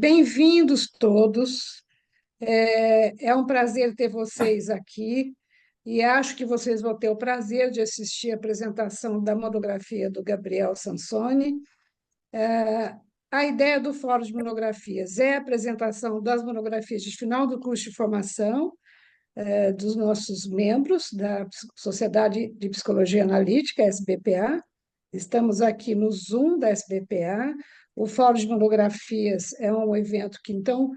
Bem-vindos todos. É um prazer ter vocês aqui e acho que vocês vão ter o prazer de assistir a apresentação da monografia do Gabriel Sansone. A ideia do Fórum de Monografias é a apresentação das monografias de final do curso de formação dos nossos membros da Sociedade de Psicologia Analítica, SBPA. Estamos aqui no Zoom da SBPA. O Fórum de Monografias é um evento que, então,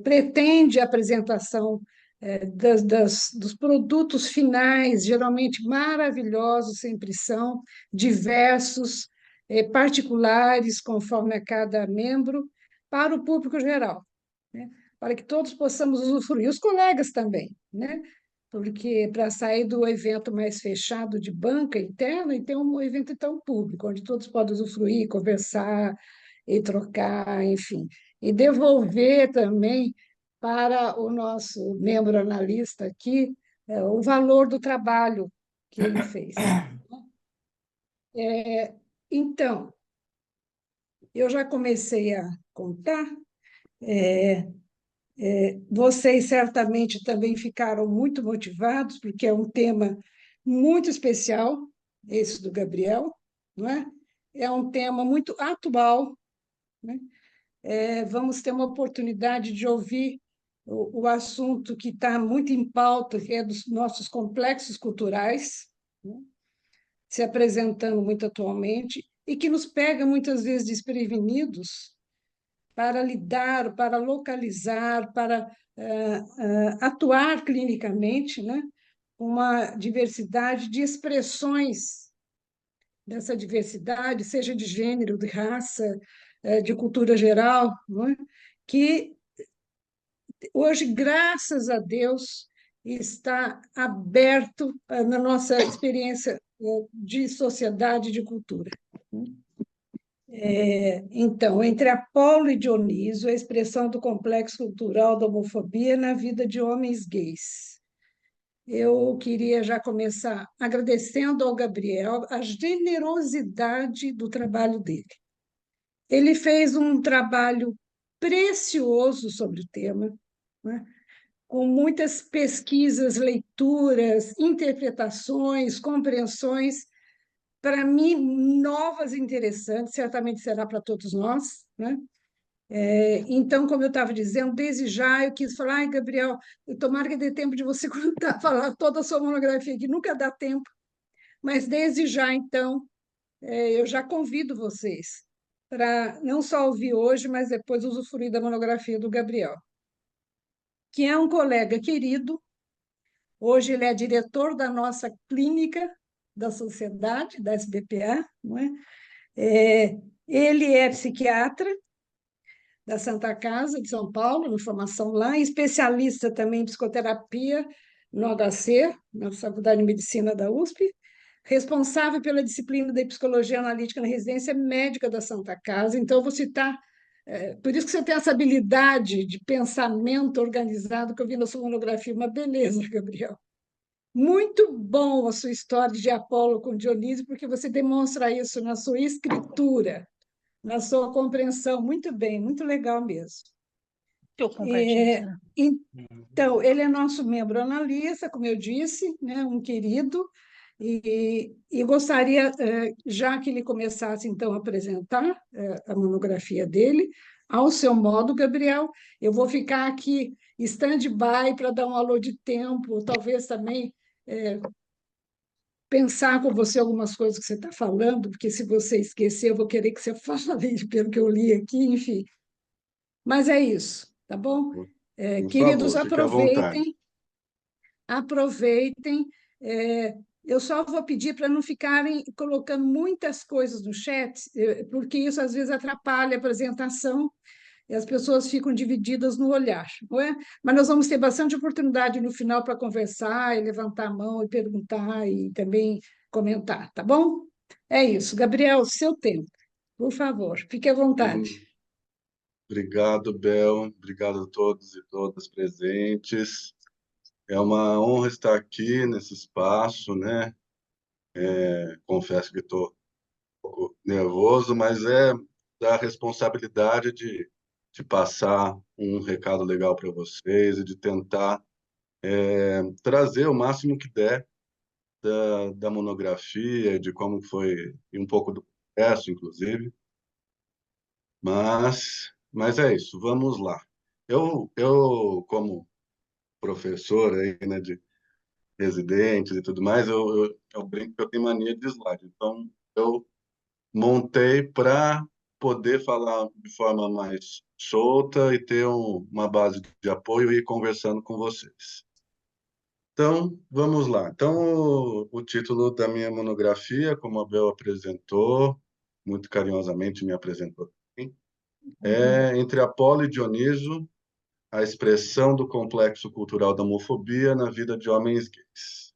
pretende a apresentação dos produtos finais, geralmente maravilhosos, sempre são, diversos, particulares, conforme a cada membro, para o público geral, né? Para que todos possamos usufruir, os colegas também, né? Porque para sair do evento mais fechado de banca interna e ter um evento então público, onde todos podem usufruir, conversar e trocar, enfim, e devolver também para o nosso membro analista aqui o valor do trabalho que ele fez. Então, eu já comecei a contar. Vocês certamente também ficaram muito motivados, porque é um tema muito especial, esse do Gabriel, não é? É um tema muito atual, né? Vamos ter uma oportunidade de ouvir o assunto que está muito em pauta, que é dos nossos complexos culturais, né? Se apresentando muito atualmente, e que nos pega muitas vezes desprevenidos para lidar, para localizar, para atuar clinicamente, né? Uma diversidade de expressões dessa diversidade, seja de gênero, de raça, de cultura geral, não é? Que hoje, graças a Deus, está aberto na nossa experiência de sociedade e de cultura. Então, entre Apolo e Dioniso, a expressão do complexo cultural da homofobia na vida de homens gays. Eu queria já começar agradecendo ao Gabriel a generosidade do trabalho dele. Ele fez um trabalho precioso sobre o tema, né? Com muitas pesquisas, leituras, interpretações, compreensões, para mim, novas e interessantes, certamente será para todos nós, né? Então, como eu estava dizendo, desde já eu quis falar, ai, Gabriel, tomara que dê tempo de você contar, falar toda a sua monografia, que nunca dá tempo, mas desde já, então, eu já convido vocês para não só ouvir hoje, mas depois usufruir da monografia do Gabriel, que é um colega querido. Hoje ele é diretor da nossa clínica da sociedade, da SBPA, não é? Ele é psiquiatra da Santa Casa de São Paulo, na formação lá, especialista também em psicoterapia no HC, na Faculdade de Medicina da USP, responsável pela disciplina de psicologia analítica na residência médica da Santa Casa. Então, eu vou citar, por isso que você tem essa habilidade de pensamento organizado que eu vi na sua monografia, uma beleza, Gabriel. Muito bom a sua história de Apolo com Dionísio, porque você demonstra isso na sua escritura, na sua compreensão. Muito bem, muito legal mesmo. Eu compartilho. Então, ele é nosso membro analista, como eu disse, né, um querido, e gostaria, já que ele começasse, então, a apresentar a monografia dele, ao seu modo, Gabriel, eu vou ficar aqui stand-by para dar um alô de tempo, talvez também pensar com você algumas coisas que você está falando, porque se você esquecer, eu vou querer que você fale, pelo que eu li aqui, enfim. Mas é isso, tá bom? Por Queridos, favor, fique à vontade. aproveitem. Eu só vou pedir para não ficarem colocando muitas coisas no chat, porque isso às vezes atrapalha a apresentação e as pessoas ficam divididas no olhar, não é? Mas nós vamos ter bastante oportunidade no final para conversar e levantar a mão e perguntar e também comentar, tá bom? É isso. Gabriel, seu tempo, por favor, fique à vontade. Obrigado, Bel. Obrigado a todos e todas presentes. É uma honra estar aqui nesse espaço, né? Confesso que estou um pouco nervoso, mas é da responsabilidade de de passar um recado legal para vocês e de tentar trazer o máximo que der da monografia, de como foi, e um pouco do processo, inclusive. Mas é isso, vamos lá. Eu como professor aí, né, de residentes e tudo mais, eu brinco que eu tenho mania de slide. Então, eu montei para poder falar de forma mais solta e ter uma base de apoio e ir conversando com vocês. Então, vamos lá. Então, o título da minha monografia, como a Bel apresentou, muito carinhosamente me apresentou também, é Entre Apolo e Dioniso, a expressão do complexo cultural da homofobia na vida de homens gays.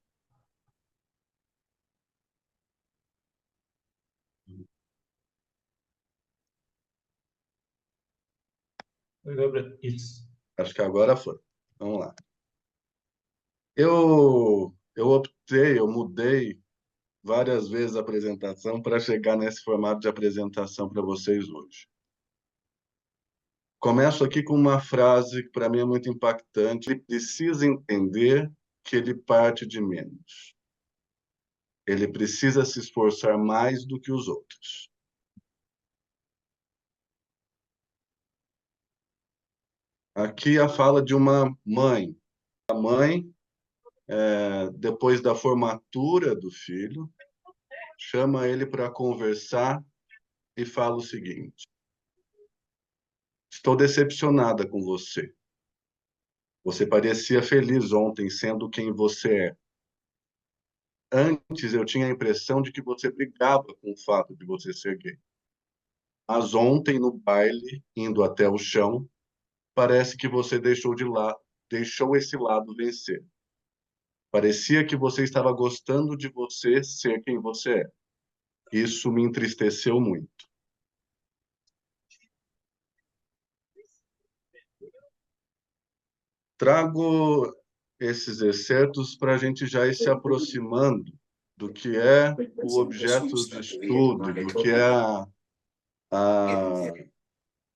Oi, Gabriel. Isso. Acho que agora foi. Vamos lá. Eu mudei várias vezes a apresentação para chegar nesse formato de apresentação para vocês hoje. Começo aqui com uma frase que para mim é muito impactante. Ele precisa entender que ele parte de menos. Ele precisa se esforçar mais do que os outros. Aqui a fala de uma mãe. A mãe, depois da formatura do filho, chama ele para conversar e fala o seguinte: estou decepcionada com você. Você parecia feliz ontem sendo quem você é. Antes eu tinha a impressão de que você brigava com o fato de você ser gay. Mas ontem no baile, indo até o chão, parece que você deixou esse lado vencer. Parecia que você estava gostando de você ser quem você é. Isso me entristeceu muito. Trago esses excertos para a gente já ir se aproximando do que é o objeto de estudo, do que é a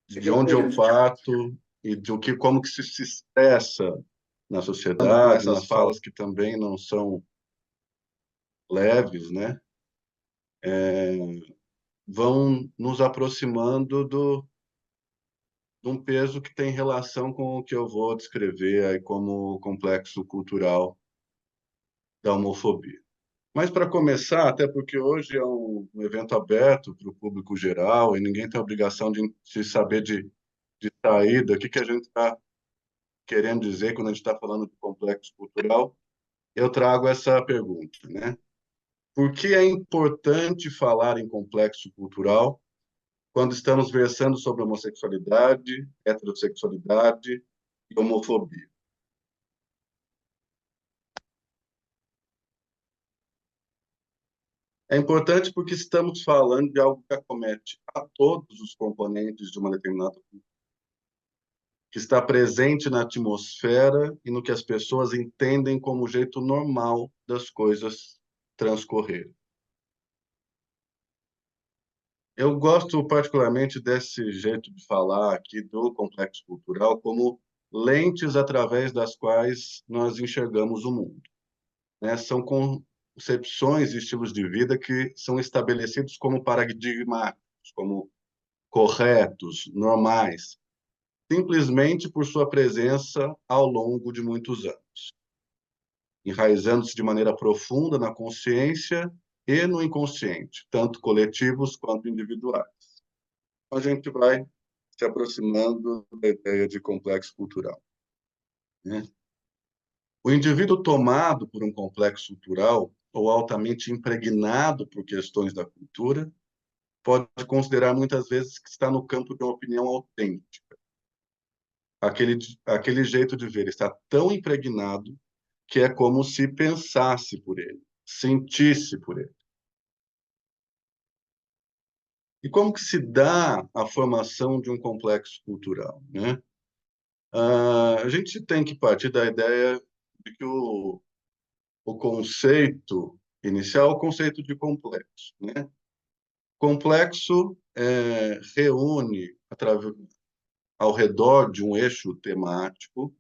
de onde eu parto e como que se expressa na sociedade, nas falas que também não são leves, né? Vão nos aproximando de um peso que tem relação com o que eu vou descrever aí como o complexo cultural da homofobia. Mas para começar, até porque hoje é um evento aberto para o público geral e ninguém tem a obrigação de saber de saída, o que a gente está querendo dizer quando a gente está falando de complexo cultural, eu trago essa pergunta, né? Por que é importante falar em complexo cultural quando estamos versando sobre homossexualidade, heterossexualidade e homofobia? É importante porque estamos falando de algo que acomete a todos os componentes de uma determinada cultura, que está presente na atmosfera e no que as pessoas entendem como o jeito normal das coisas transcorrerem. Eu gosto particularmente desse jeito de falar aqui do complexo cultural como lentes através das quais nós enxergamos o mundo, né? São concepções e estilos de vida que são estabelecidos como paradigmáticos, como corretos, normais, simplesmente por sua presença ao longo de muitos anos, enraizando-se de maneira profunda na consciência e no inconsciente, tanto coletivos quanto individuais. A gente vai se aproximando da ideia de complexo cultural, né? O indivíduo tomado por um complexo cultural ou altamente impregnado por questões da cultura pode considerar muitas vezes que está no campo de uma opinião autêntica. Aquele jeito de ver está tão impregnado que é como se pensasse por ele, sentisse por ele. E como que se dá a formação de um complexo cultural, né? A gente tem que partir da ideia de que o conceito inicial é o conceito de complexo, né? Complexo reúne, ao redor de um eixo temático,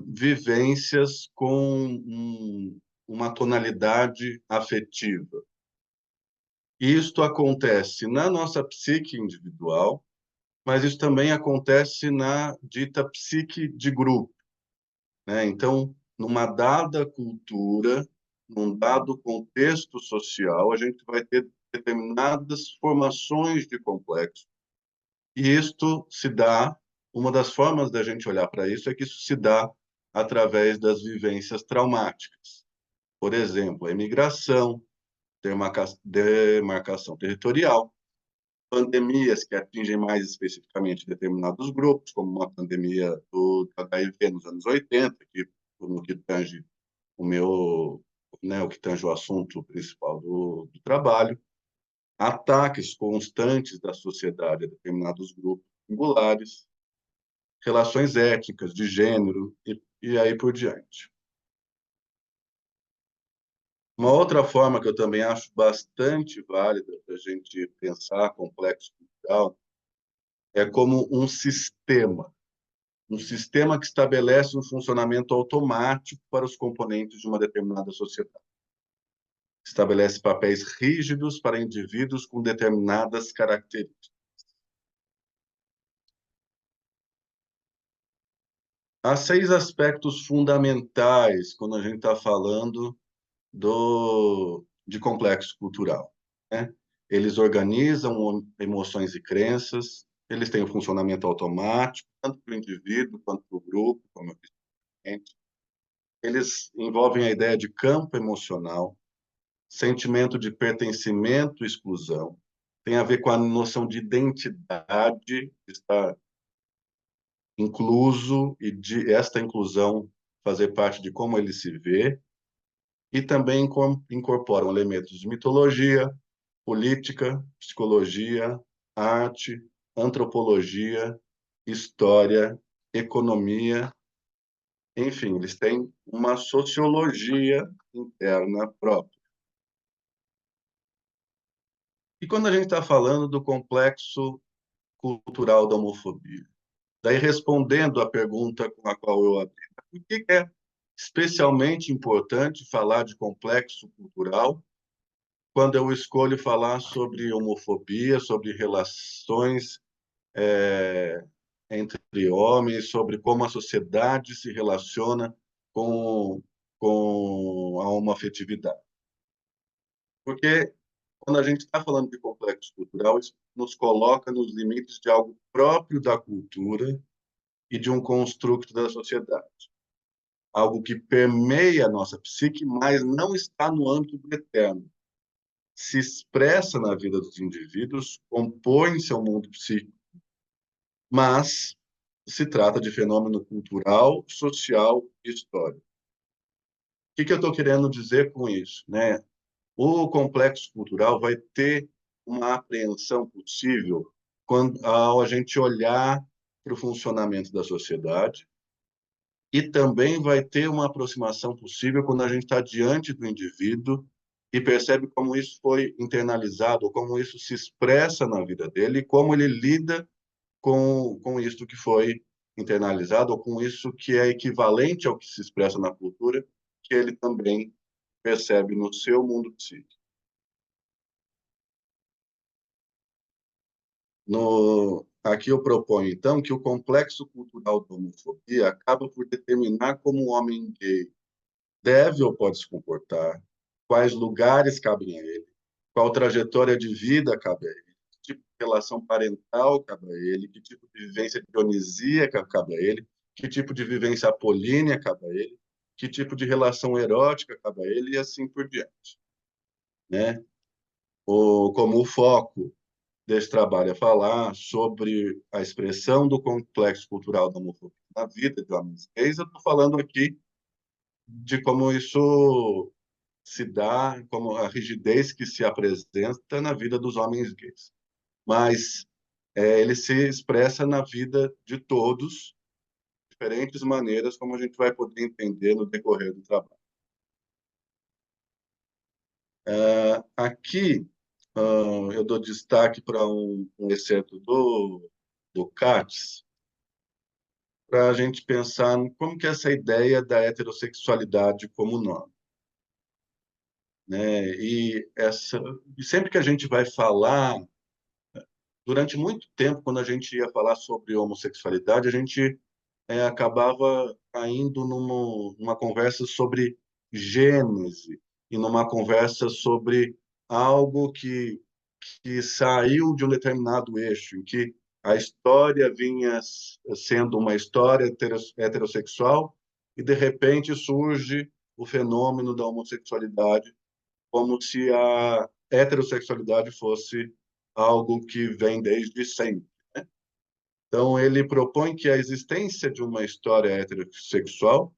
vivências com uma tonalidade afetiva. Isto acontece na nossa psique individual, mas isso também acontece na dita psique de grupo, né? Então, numa dada cultura, num dado contexto social, a gente vai ter determinadas formações de complexo. E isto se dá, uma das formas da gente olhar para isso é que isso se dá através das vivências traumáticas. Por exemplo, a imigração, demarcação territorial, pandemias que atingem mais especificamente determinados grupos, como a pandemia do HIV nos anos 80, que no que tange o meu, né, o que tange o assunto principal do trabalho, ataques constantes da sociedade a determinados grupos singulares, relações étnicas, de gênero e aí por diante. Uma outra forma que eu também acho bastante válida para a gente pensar complexo cultural é como um sistema que estabelece um funcionamento automático para os componentes de uma determinada sociedade. Estabelece papéis rígidos para indivíduos com determinadas características. Há 6 aspectos fundamentais quando a gente está falando de complexo cultural, né? Eles organizam emoções e crenças, eles têm um funcionamento automático, tanto para o indivíduo quanto para o grupo, como eu disse antes. Eles envolvem a ideia de campo emocional, sentimento de pertencimento e exclusão, tem a ver com a noção de identidade, de estar incluso e de esta inclusão fazer parte de como ele se vê, e também incorporam elementos de mitologia, política, psicologia, arte, antropologia, história, economia, enfim, eles têm uma sociologia interna própria. E quando a gente está falando do complexo cultural da homofobia, daí respondendo à pergunta com a qual eu abri, por que é especialmente importante falar de complexo cultural quando eu escolho falar sobre homofobia, sobre relações entre homens, sobre como a sociedade se relaciona com, com a homoafetividade? Porque quando a gente está falando de complexo cultural, isso nos coloca nos limites de algo próprio da cultura e de um construto da sociedade. Algo que permeia a nossa psique, mas não está no âmbito do eterno. Se expressa na vida dos indivíduos, compõe seu mundo psíquico, mas se trata de fenômeno cultural, social e histórico. O que eu estou querendo dizer com isso, né? O complexo cultural vai ter uma apreensão possível ao a gente olhar para o funcionamento da sociedade, e também vai ter uma aproximação possível quando a gente está diante do indivíduo e percebe como isso foi internalizado, ou como isso se expressa na vida dele, e como ele lida com isso que foi internalizado, ou com isso que é equivalente ao que se expressa na cultura, que ele também percebe no seu mundo psíquico. Aqui eu proponho, então, que o complexo cultural da homofobia acaba por determinar como o homem gay deve ou pode se comportar, quais lugares cabem a ele, qual trajetória de vida cabe a ele, que tipo de relação parental cabe a ele, que tipo de vivência dionisíaca cabe a ele, que tipo de vivência apolínea cabe a ele, que tipo de relação erótica cabe a ele, e assim por diante, né? Como o foco desse trabalho é falar sobre a expressão do complexo cultural da homofobia na vida de homens gays, eu estou falando aqui de como isso se dá, como a rigidez que se apresenta na vida dos homens gays. Mas ele se expressa na vida de todos, de diferentes maneiras, como a gente vai poder entender no decorrer do trabalho. Aqui, eu dou destaque para um excerto do do Katz, para a gente pensar em como que é essa ideia da heterossexualidade como norma, né? E sempre que a gente vai falar, durante muito tempo, quando a gente ia falar sobre homossexualidade, a gente acabava caindo numa conversa sobre gênese e numa conversa sobre algo que saiu de um determinado eixo, em que a história vinha sendo uma história heterossexual e, de repente, surge o fenômeno da homossexualidade, como se a heterossexualidade fosse algo que vem desde sempre. Então, ele propõe que a existência de uma história heterossexual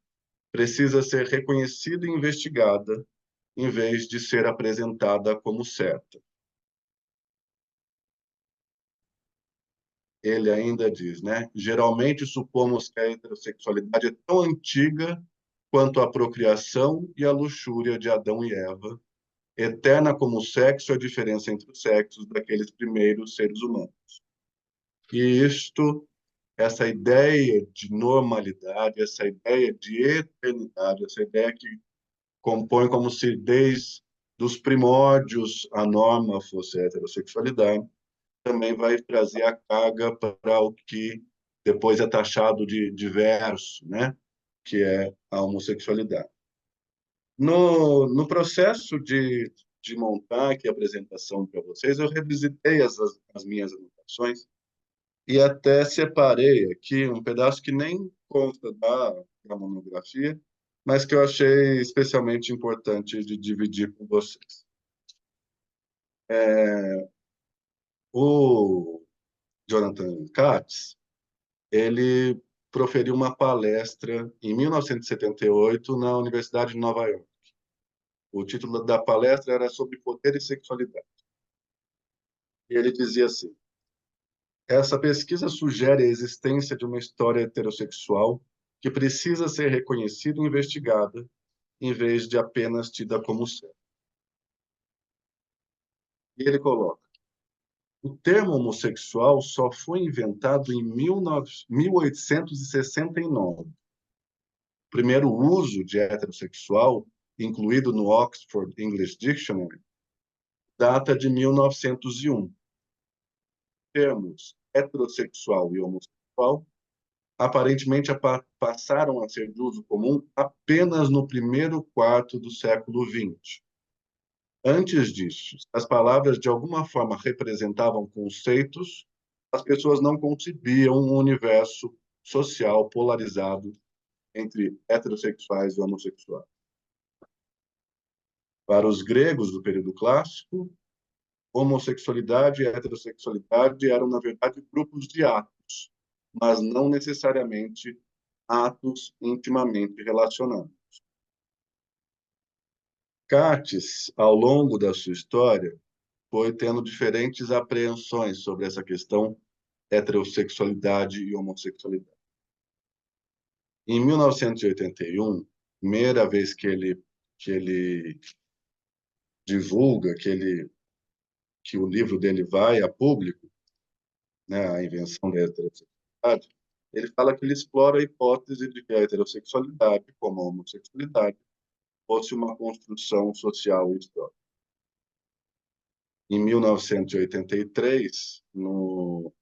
precisa ser reconhecida e investigada, em vez de ser apresentada como certa. Ele ainda diz, né? Geralmente supomos que a heterossexualidade é tão antiga quanto a procriação e a luxúria de Adão e Eva, eterna como o sexo e a diferença entre os sexos daqueles primeiros seres humanos. E essa ideia de normalidade, essa ideia de eternidade, essa ideia que compõe como se desde os primórdios a norma fosse a heterossexualidade, também vai trazer a carga para o que depois é taxado de diverso, né? Que é a homossexualidade. No processo de montar aqui a apresentação para vocês, eu revisitei as minhas anotações e até separei aqui um pedaço que nem consta da monografia, mas que eu achei especialmente importante de dividir com vocês. O Jonathan Katz, ele proferiu uma palestra em 1978 na Universidade de Nova York. O título da palestra era sobre poder e sexualidade. E ele dizia assim: essa pesquisa sugere a existência de uma história heterossexual que precisa ser reconhecida e investigada, em vez de apenas tida como certa. E ele coloca: o termo homossexual só foi inventado em 1869. O primeiro uso de heterossexual, incluído no Oxford English Dictionary, data de 1901. Termos heterossexual e homossexual aparentemente passaram a ser de uso comum apenas no primeiro quarto do século XX. Antes disso, as palavras de alguma forma representavam conceitos, as pessoas não concebiam um universo social polarizado entre heterossexuais e homossexuais. Para os gregos do período clássico, homossexualidade e heterossexualidade eram, na verdade, grupos de atos, mas não necessariamente atos intimamente relacionados. Katz, ao longo da sua história, foi tendo diferentes apreensões sobre essa questão heterossexualidade e homossexualidade. Em 1981, primeira vez que ele divulga, que o livro dele vai a público, né, a invenção da heterossexualidade, ele fala que ele explora a hipótese de que a heterossexualidade, como a homossexualidade, fosse uma construção social e histórica. Em 1983, no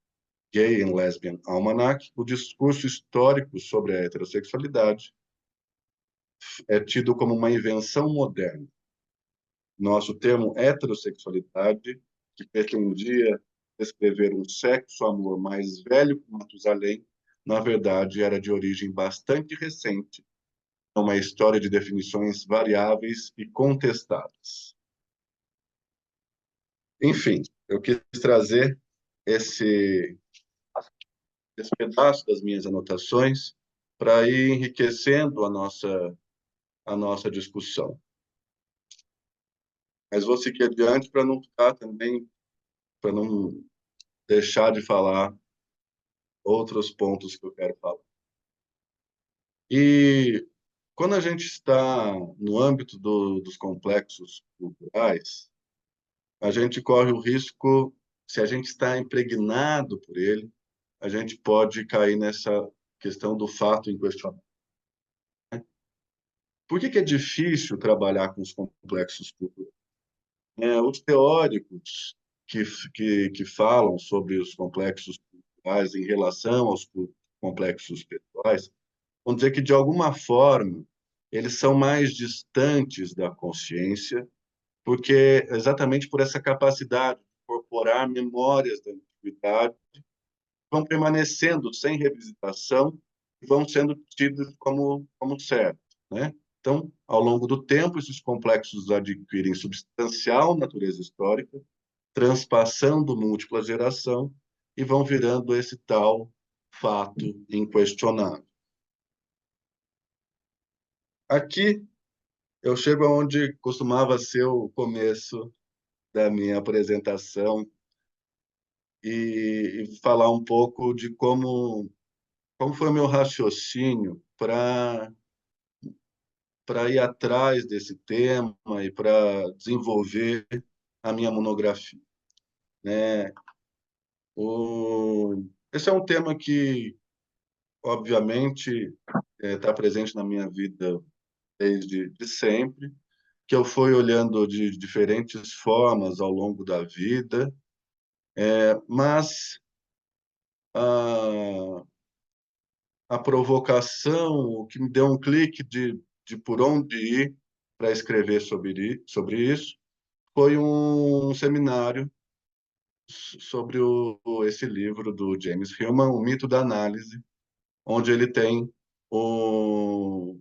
Gay and Lesbian Almanac, o discurso histórico sobre a heterossexualidade é tido como uma invenção moderna. Nosso termo heterossexualidade, que pretendia descrever um sexo-amor mais velho que Matusalém, na verdade era de origem bastante recente, uma história de definições variáveis e contestadas. Enfim, eu quis trazer esse pedaço das minhas anotações para ir enriquecendo a nossa discussão. Mas vou seguir adiante para não ficar também, para não deixar de falar outros pontos que eu quero falar. E quando a gente está no âmbito dos complexos culturais, a gente corre o risco, se a gente está impregnado por ele, a gente pode cair nessa questão do fato em questionar. Por que é difícil trabalhar com os complexos culturais? Os teóricos que falam sobre os complexos culturais em relação aos complexos pessoais vão dizer que, de alguma forma, eles são mais distantes da consciência, porque exatamente por essa capacidade de incorporar memórias da antiguidade, vão permanecendo sem revisitação e vão sendo tidos como certos, né? Então, ao longo do tempo, esses complexos adquirem substancial natureza histórica, transpassando múltipla geração e vão virando esse tal fato inquestionável. Aqui eu chego aonde costumava ser o começo da minha apresentação e falar um pouco de como foi o meu raciocínio para ir atrás desse tema e para desenvolver a minha monografia, né? Esse é um tema que, obviamente, está presente na minha vida desde de sempre, que eu fui olhando de diferentes formas ao longo da vida, mas a, a provocação, o que me deu um clique de por onde ir para escrever sobre isso, foi um seminário sobre esse livro do James Hillman, O Mito da Análise, onde ele tem um,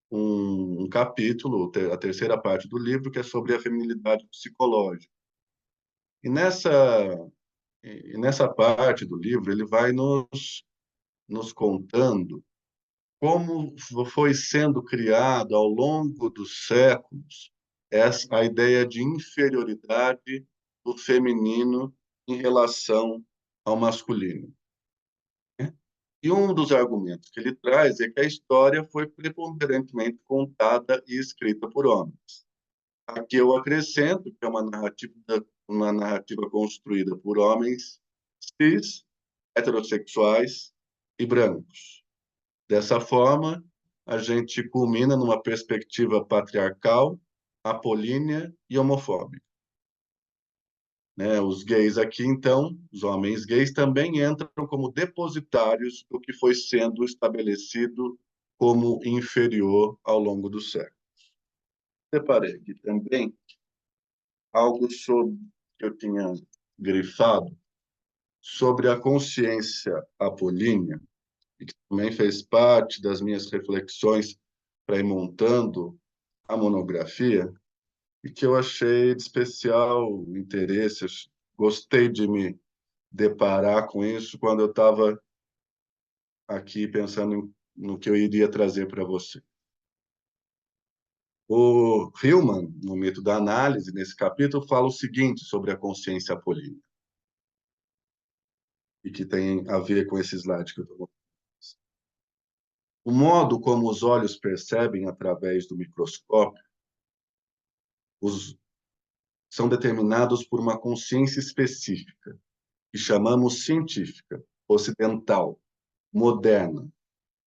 um capítulo, a terceira parte do livro, que é sobre a feminilidade psicológica. E nessa parte do livro, ele vai nos contando como foi sendo criado ao longo dos séculos a ideia de inferioridade do feminino em relação ao masculino. E um dos argumentos que ele traz é que a história foi preponderantemente contada e escrita por homens. Aqui eu acrescento que é uma narrativa construída por homens cis, heterossexuais e brancos. Dessa forma, a gente culmina numa perspectiva patriarcal, apolínea e homofóbica. Né? Os gays aqui, então, os homens gays também entram como depositários do que foi sendo estabelecido como inferior ao longo do século. Separei aqui também algo sobre que eu tinha grifado sobre a consciência apolínea, e que também fez parte das minhas reflexões para ir montando a monografia, e que eu achei de especial interesse. Gostei de me deparar com isso quando eu estava aqui pensando no que eu iria trazer para você. O Hillman, no Mito da Análise, nesse capítulo, fala o seguinte sobre a consciência apolínea, e que tem a ver com esse slide que eu estou mostrando. O modo como os olhos percebem através do microscópio são determinados por uma consciência específica, que chamamos científica, ocidental, moderna,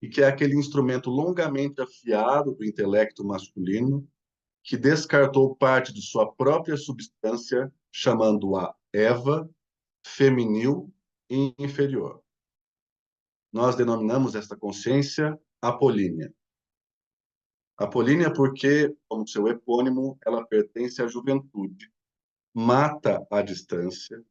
e que é aquele instrumento longamente afiado do intelecto masculino que descartou parte de sua própria substância, chamando-a Eva, feminil e inferior. Nós denominamos esta consciência apolínea. Apolínea porque, como seu epônimo, ela pertence à juventude, mata a distância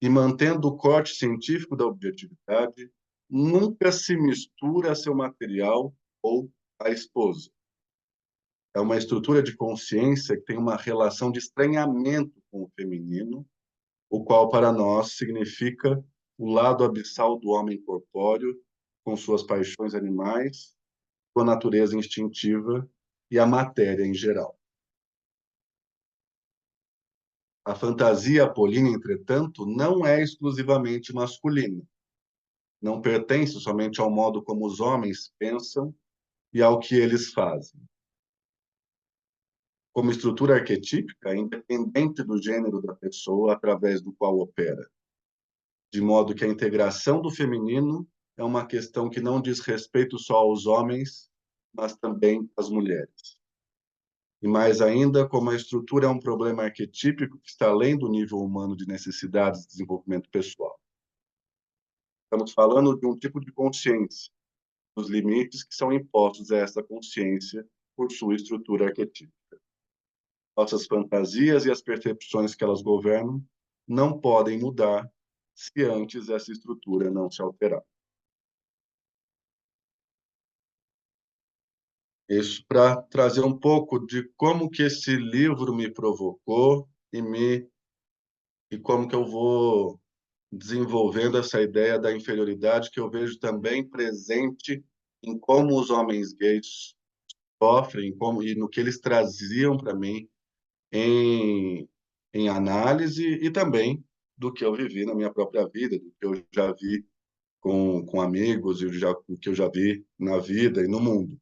e, mantendo o corte científico da objetividade, nunca se mistura a seu material ou à esposa. É uma estrutura de consciência que tem uma relação de estranhamento com o feminino, o qual para nós significa o lado abissal do homem corpóreo, com suas paixões animais, sua natureza instintiva e a matéria em geral. A fantasia apolínea, entretanto, não é exclusivamente masculina. Não pertence somente ao modo como os homens pensam e ao que eles fazem. Como estrutura arquetípica, independente do gênero da pessoa através do qual opera. de modo que a integração do feminino é uma questão que não diz respeito só aos homens, mas também às mulheres. E mais ainda, como a estrutura é um problema arquetípico que está além do nível humano de necessidades de desenvolvimento pessoal. Estamos falando de um tipo de consciência, dos limites que são impostos a essa consciência por sua estrutura arquetípica. Nossas fantasias e as percepções que elas governam não podem mudar se antes essa estrutura não se alterar. Isso para trazer um pouco de como que esse livro me provocou e como que eu vou desenvolvendo essa ideia da inferioridade que eu vejo também presente em como os homens gays sofrem, como e no que eles traziam para mim em, em análise e também do que eu vivi na minha própria vida, do que eu já vi com amigos e o que eu já vi na vida e no mundo.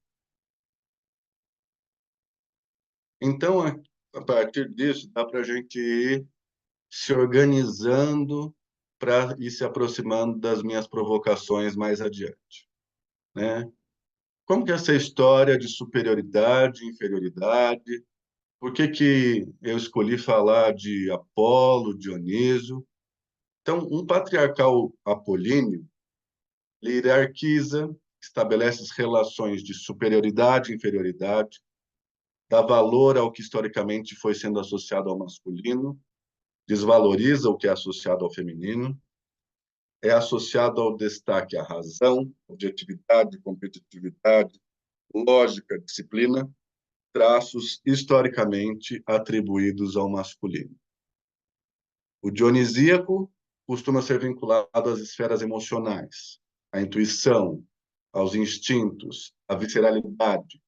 Então, a partir disso, dá para a gente ir se organizando para ir se aproximando das minhas provocações mais adiante, né? Como que essa história de superioridade, inferioridade, por que que eu escolhi falar de Apolo, Dionísio? Então, um patriarcal apolíneo, ele hierarquiza, estabelece as relações de superioridade e inferioridade, dá valor ao que historicamente foi sendo associado ao masculino, desvaloriza o que é associado ao feminino, é associado ao destaque à razão, objetividade, competitividade, lógica, disciplina, traços historicamente atribuídos ao masculino. O dionisíaco costuma ser vinculado às esferas emocionais, à intuição, aos instintos, à visceralidade,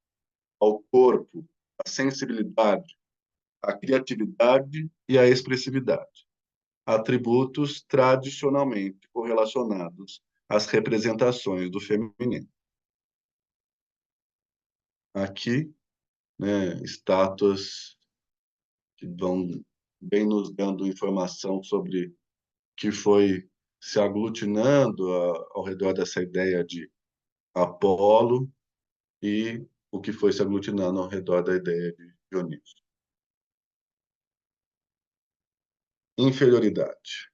ao corpo, à sensibilidade, à criatividade e à expressividade, atributos tradicionalmente correlacionados às representações do feminino. Aqui, né, estátuas que vão bem nos dando informação sobre que foi se aglutinando ao redor dessa ideia de Apolo e o que foi se aglutinando ao redor da ideia de Dionísio. Inferioridade,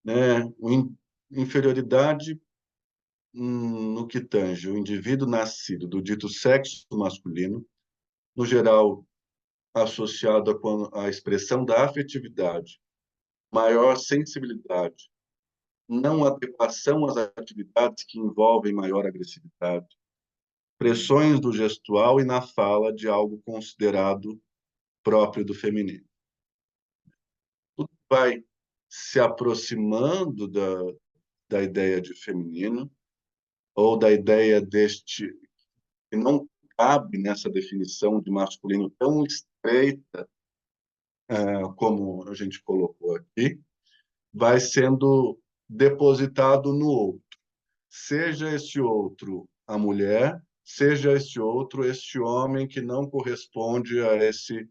né? Inferioridade no que tange o indivíduo nascido do dito sexo masculino, no geral associado à expressão da afetividade, maior sensibilidade, não adequação às atividades que envolvem maior agressividade, pressões do gestual e na fala de algo considerado próprio do feminino. Tudo vai se aproximando da ideia de feminino ou da ideia deste que não cabe nessa definição de masculino tão estreita como a gente colocou aqui, vai sendo depositado no outro. Seja esse outro a mulher, seja esse outro este homem que não corresponde a esse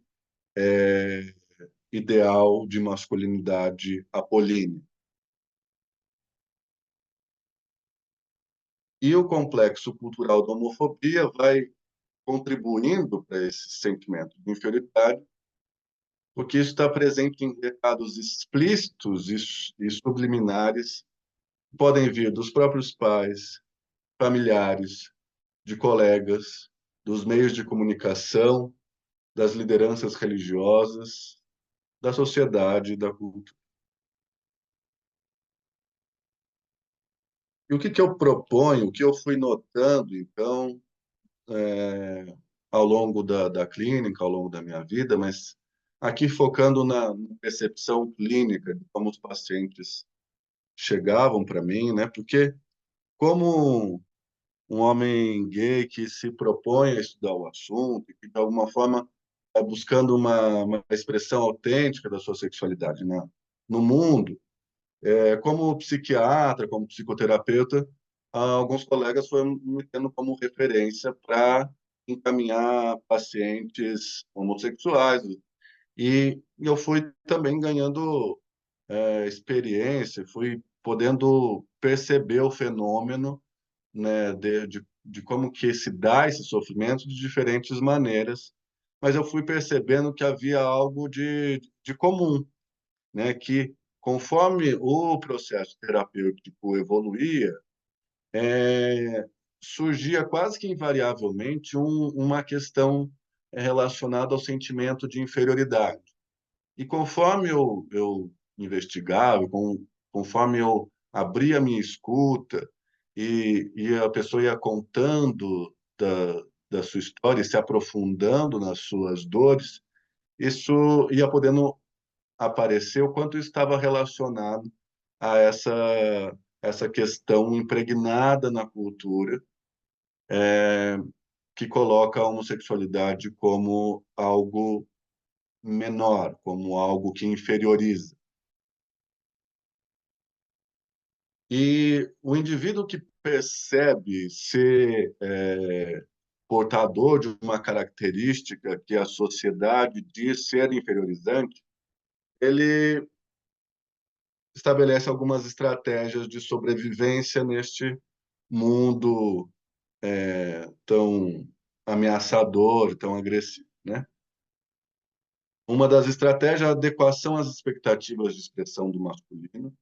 ideal de masculinidade apolínea. E o complexo cultural da homofobia vai contribuindo para esse sentimento de inferioridade, porque isso está presente em recados explícitos e subliminares que podem vir dos próprios pais, familiares, de colegas, dos meios de comunicação, das lideranças religiosas, da sociedade e da cultura. E o que que eu proponho, o que eu fui notando, então, ao longo da clínica, ao longo da minha vida, mas aqui focando na percepção clínica de como os pacientes chegavam para mim, né? Porque como um homem gay que se propõe a estudar o assunto, que de alguma forma está buscando uma expressão autêntica da sua sexualidade, né? No mundo, como psiquiatra, como psicoterapeuta, alguns colegas foram me tendo como referência para encaminhar pacientes homossexuais. E eu fui também ganhando experiência, fui podendo perceber o fenômeno, né, de como que se dá esse sofrimento de diferentes maneiras, mas eu fui percebendo que havia algo de comum, né, que conforme o processo terapêutico evoluía, surgia quase que invariavelmente uma questão relacionada ao sentimento de inferioridade. E conforme eu investigava, conforme eu abria a minha escuta e a pessoa ia contando da sua história e se aprofundando nas suas dores, isso ia podendo aparecer o quanto estava relacionado a essa questão impregnada na cultura, que coloca a homossexualidade como algo menor, como algo que inferioriza. E o indivíduo que percebe ser portador de uma característica que a sociedade diz ser inferiorizante, ele estabelece algumas estratégias de sobrevivência neste mundo tão ameaçador, tão agressivo, né? Uma das estratégias é a adequação às expectativas de expressão do masculino.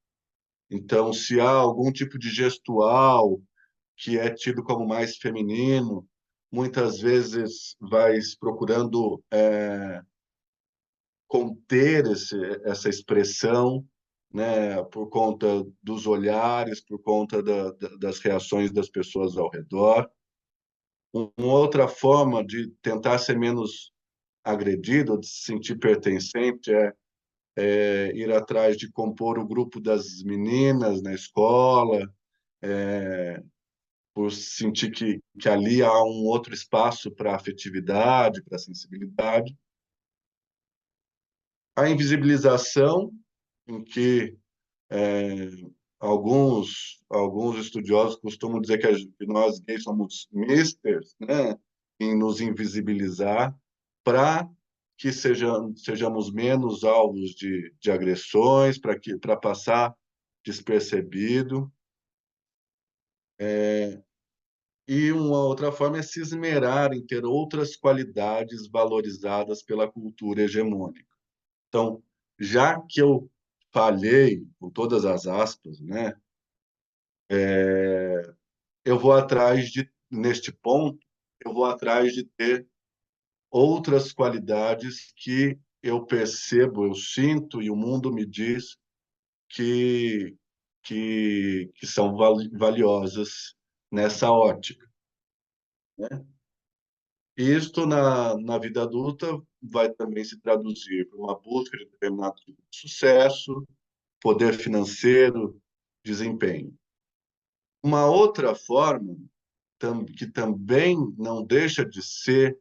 Então, se há algum tipo de gestual que é tido como mais feminino, muitas vezes vai procurando conter essa expressão, né, por conta dos olhares, por conta das reações das pessoas ao redor. Uma outra forma de tentar ser menos agredido, de se sentir pertencente, é ir atrás de compor o grupo das meninas na escola, por sentir que ali há um outro espaço para afetividade, para sensibilidade. A invisibilização, em que alguns estudiosos costumam dizer que nós gays somos misters, né, em nos invisibilizar para que sejamos menos alvos de agressões, para passar despercebido. E uma outra forma é se esmerar em ter outras qualidades valorizadas pela cultura hegemônica. Então, já que eu falhei, com todas as aspas, né, eu vou atrás neste ponto, eu vou atrás de ter outras qualidades que eu percebo, eu sinto e o mundo me diz que, que são valiosas nessa ótica, né? Isto na vida adulta vai também se traduzir para uma busca de determinado tipo de sucesso, poder financeiro, desempenho. Uma outra forma que também não deixa de ser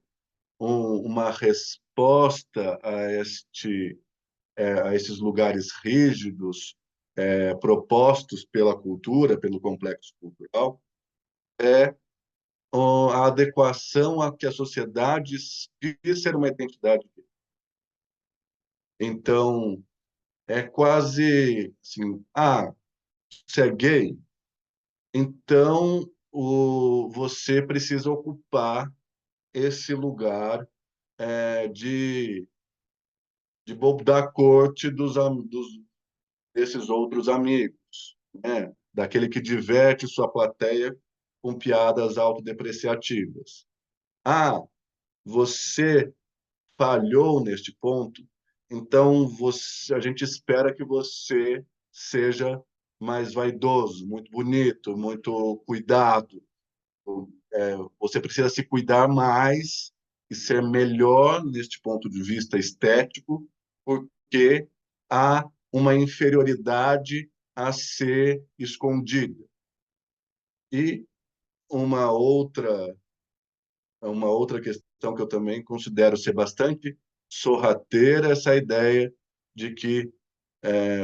uma resposta a esses lugares rígidos propostos pela cultura, pelo complexo cultural, é a adequação a que a sociedade diz ser uma identidade. Então, é quase assim, você é gay, então você precisa ocupar esse lugar de bobo da corte desses outros amigos, né? Daquele que diverte sua plateia com piadas autodepreciativas. Você falhou neste ponto, então a gente espera que você seja mais vaidoso, muito bonito, muito cuidado. Você precisa se cuidar mais e ser melhor neste ponto de vista estético, porque há uma inferioridade a ser escondida. E uma outra, uma outra questão que eu também considero ser bastante sorrateira, essa ideia de que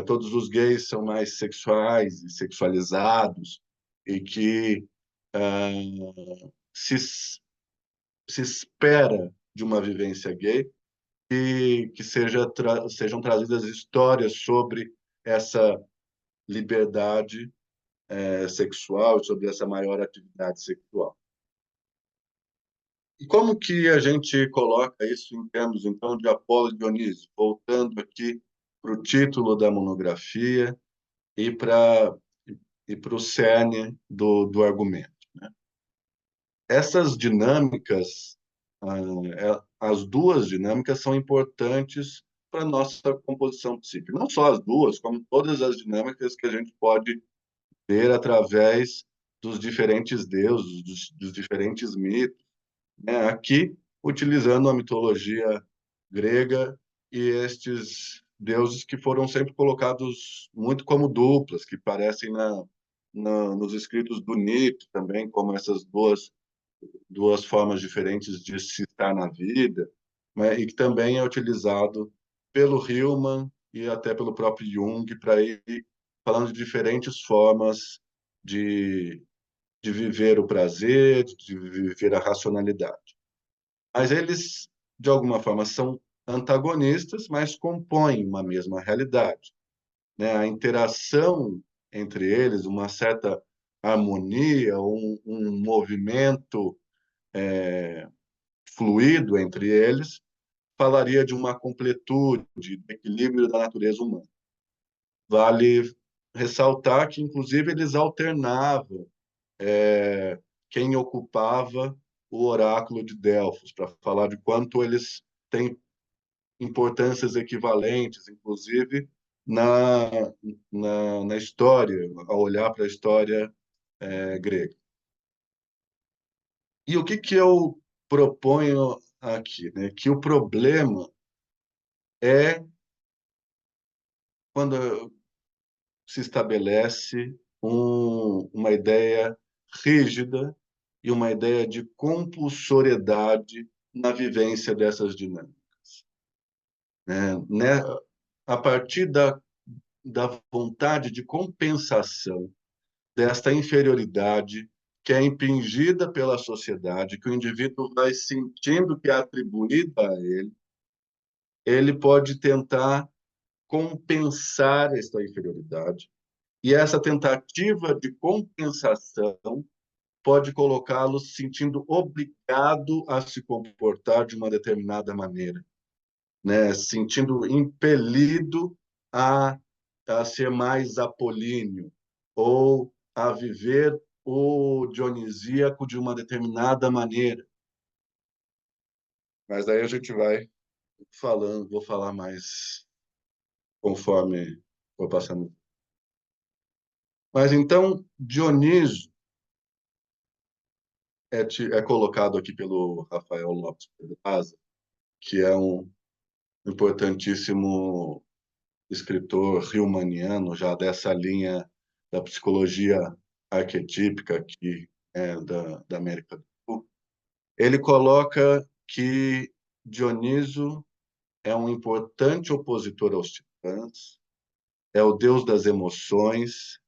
todos os gays são mais sexuais e sexualizados e que se, se espera de uma vivência gay que sejam trazidas histórias sobre essa liberdade sexual, sobre essa maior atividade sexual. E como que a gente coloca isso em termos, então, de Apolo e Dionísio? Voltando aqui para o título da monografia e para o cerne do argumento. Essas dinâmicas, as duas dinâmicas são importantes para a nossa composição psíquica. Não só as duas, como todas as dinâmicas que a gente pode ver através dos diferentes deuses, dos diferentes mitos, né? Aqui, utilizando a mitologia grega e estes deuses que foram sempre colocados muito como duplas, que parecem nos escritos do Nietzsche também, como essas duas formas diferentes de se estar na vida, né? E que também é utilizado pelo Hillman e até pelo próprio Jung para ir falando de diferentes formas de, de viver o prazer, de viver a racionalidade. Mas eles, de alguma forma, são antagonistas, mas compõem uma mesma realidade, né? A interação entre eles, uma certa harmonia, um movimento fluido entre eles, falaria de uma completude, de equilíbrio da natureza humana. Vale ressaltar que, inclusive, eles alternavam quem ocupava o oráculo de Delfos, para falar de quanto eles têm importâncias equivalentes, inclusive na, na história, ao olhar para a história grega. E o que eu proponho aqui? Né? Que o problema é quando se estabelece uma ideia rígida e uma ideia de compulsoriedade na vivência dessas dinâmicas. Né? A partir da vontade de compensação desta inferioridade que é impingida pela sociedade, que o indivíduo vai sentindo que é atribuída a ele, ele pode tentar compensar esta inferioridade. E essa tentativa de compensação pode colocá-lo se sentindo obrigado a se comportar de uma determinada maneira, né? Sentindo impelido a ser mais apolíneo ou a viver o dionisíaco de uma determinada maneira. Mas aí a gente vai falando, vou falar mais conforme for passando. Mas então, Dionísio é colocado aqui pelo Rafael Lopes Pedraza, que é um importantíssimo escritor riemanniano, já dessa linha da psicologia arquetípica aqui da América do Sul. Ele coloca que Dioniso é um importante opositor aos titãs, é o deus das emoções,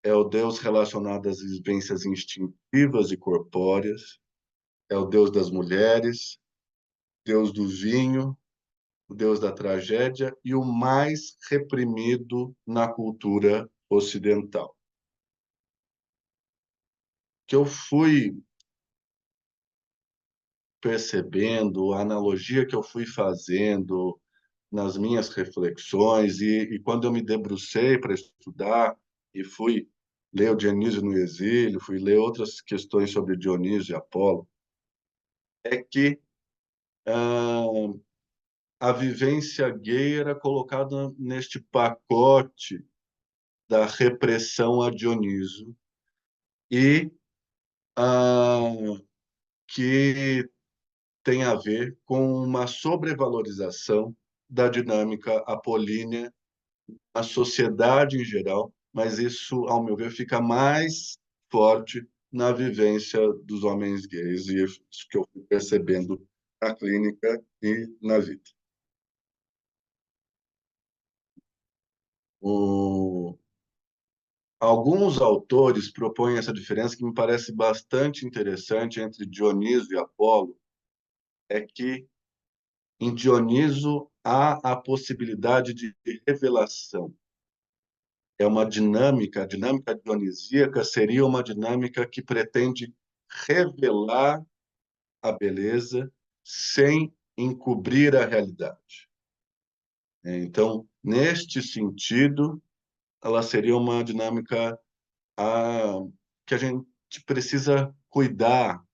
é o deus relacionado às vivências instintivas e corpóreas, é o deus das mulheres, deus do vinho, o deus da tragédia e o mais reprimido na cultura ocidental. Que eu fui percebendo, a analogia que eu fui fazendo nas minhas reflexões e quando eu me debrucei para estudar e fui ler o Dionísio no Exílio, fui ler outras questões sobre Dionísio e Apolo, é que a vivência gay era colocada neste pacote da repressão a Dioniso e que tem a ver com uma sobrevalorização da dinâmica apolínea na sociedade em geral, mas isso, ao meu ver, fica mais forte na vivência dos homens gays, e isso que eu fui percebendo na clínica e na vida. Alguns autores propõem essa diferença que me parece bastante interessante entre Dioniso e Apolo, é que em Dioniso há a possibilidade de revelação. é uma dinâmica, a dinâmica dionisíaca seria uma dinâmica que pretende revelar a beleza sem encobrir a realidade. Então, neste sentido, ela seria uma dinâmica que a gente precisa cuidar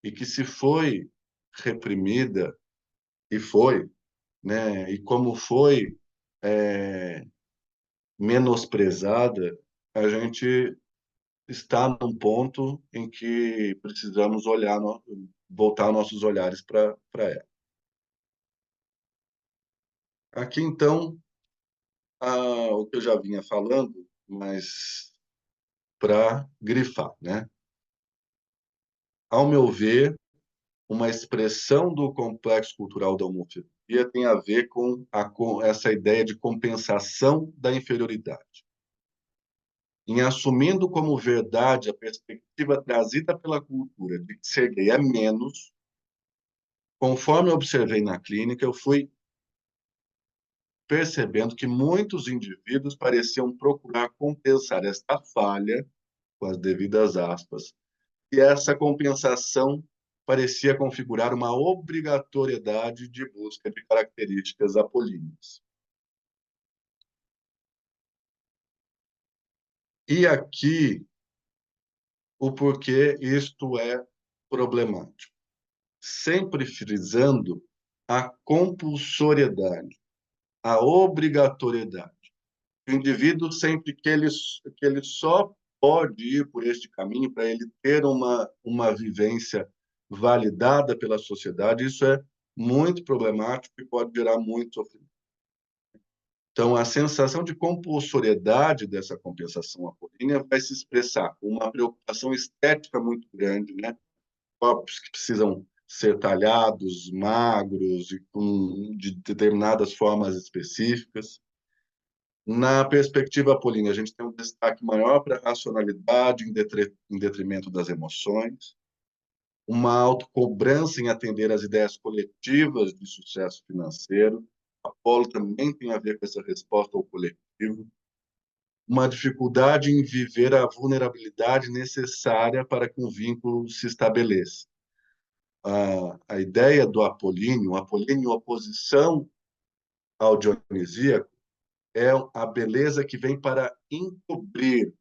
e que se foi reprimida, e foi, né, e como foi menosprezada, a gente está num ponto em que precisamos voltar nossos olhares para ela. Aqui, então, o que eu já vinha falando, mas para grifar, né? Ao meu ver, uma expressão do complexo cultural da homofobia tem a ver com essa ideia de compensação da inferioridade. Em assumindo como verdade a perspectiva trazida pela cultura de que ser gay é menos, conforme eu observei na clínica, eu fui percebendo que muitos indivíduos pareciam procurar compensar esta falha, com as devidas aspas, e essa compensação parecia configurar uma obrigatoriedade de busca de características apolíneas. E aqui o porquê isto é problemático. Sempre frisando a compulsoriedade, a obrigatoriedade. O indivíduo, sempre que ele só pode ir por este caminho para ele ter uma vivência validada pela sociedade, isso é muito problemático e pode gerar muito sofrimento. Então, a sensação de compulsoriedade dessa compensação apolínea vai se expressar com uma preocupação estética muito grande, né? Corpos que precisam ser talhados, magros e de determinadas formas específicas. Na perspectiva apolínea, a gente tem um destaque maior para a racionalidade em detrimento das emoções, uma autocobrança em atender às ideias coletivas de sucesso financeiro. Apolo também tem a ver com essa resposta ao coletivo. Uma dificuldade em viver a vulnerabilidade necessária para que um vínculo se estabeleça. A ideia do apolíneo, em oposição ao dionisíaco, é a beleza que vem para encobrir,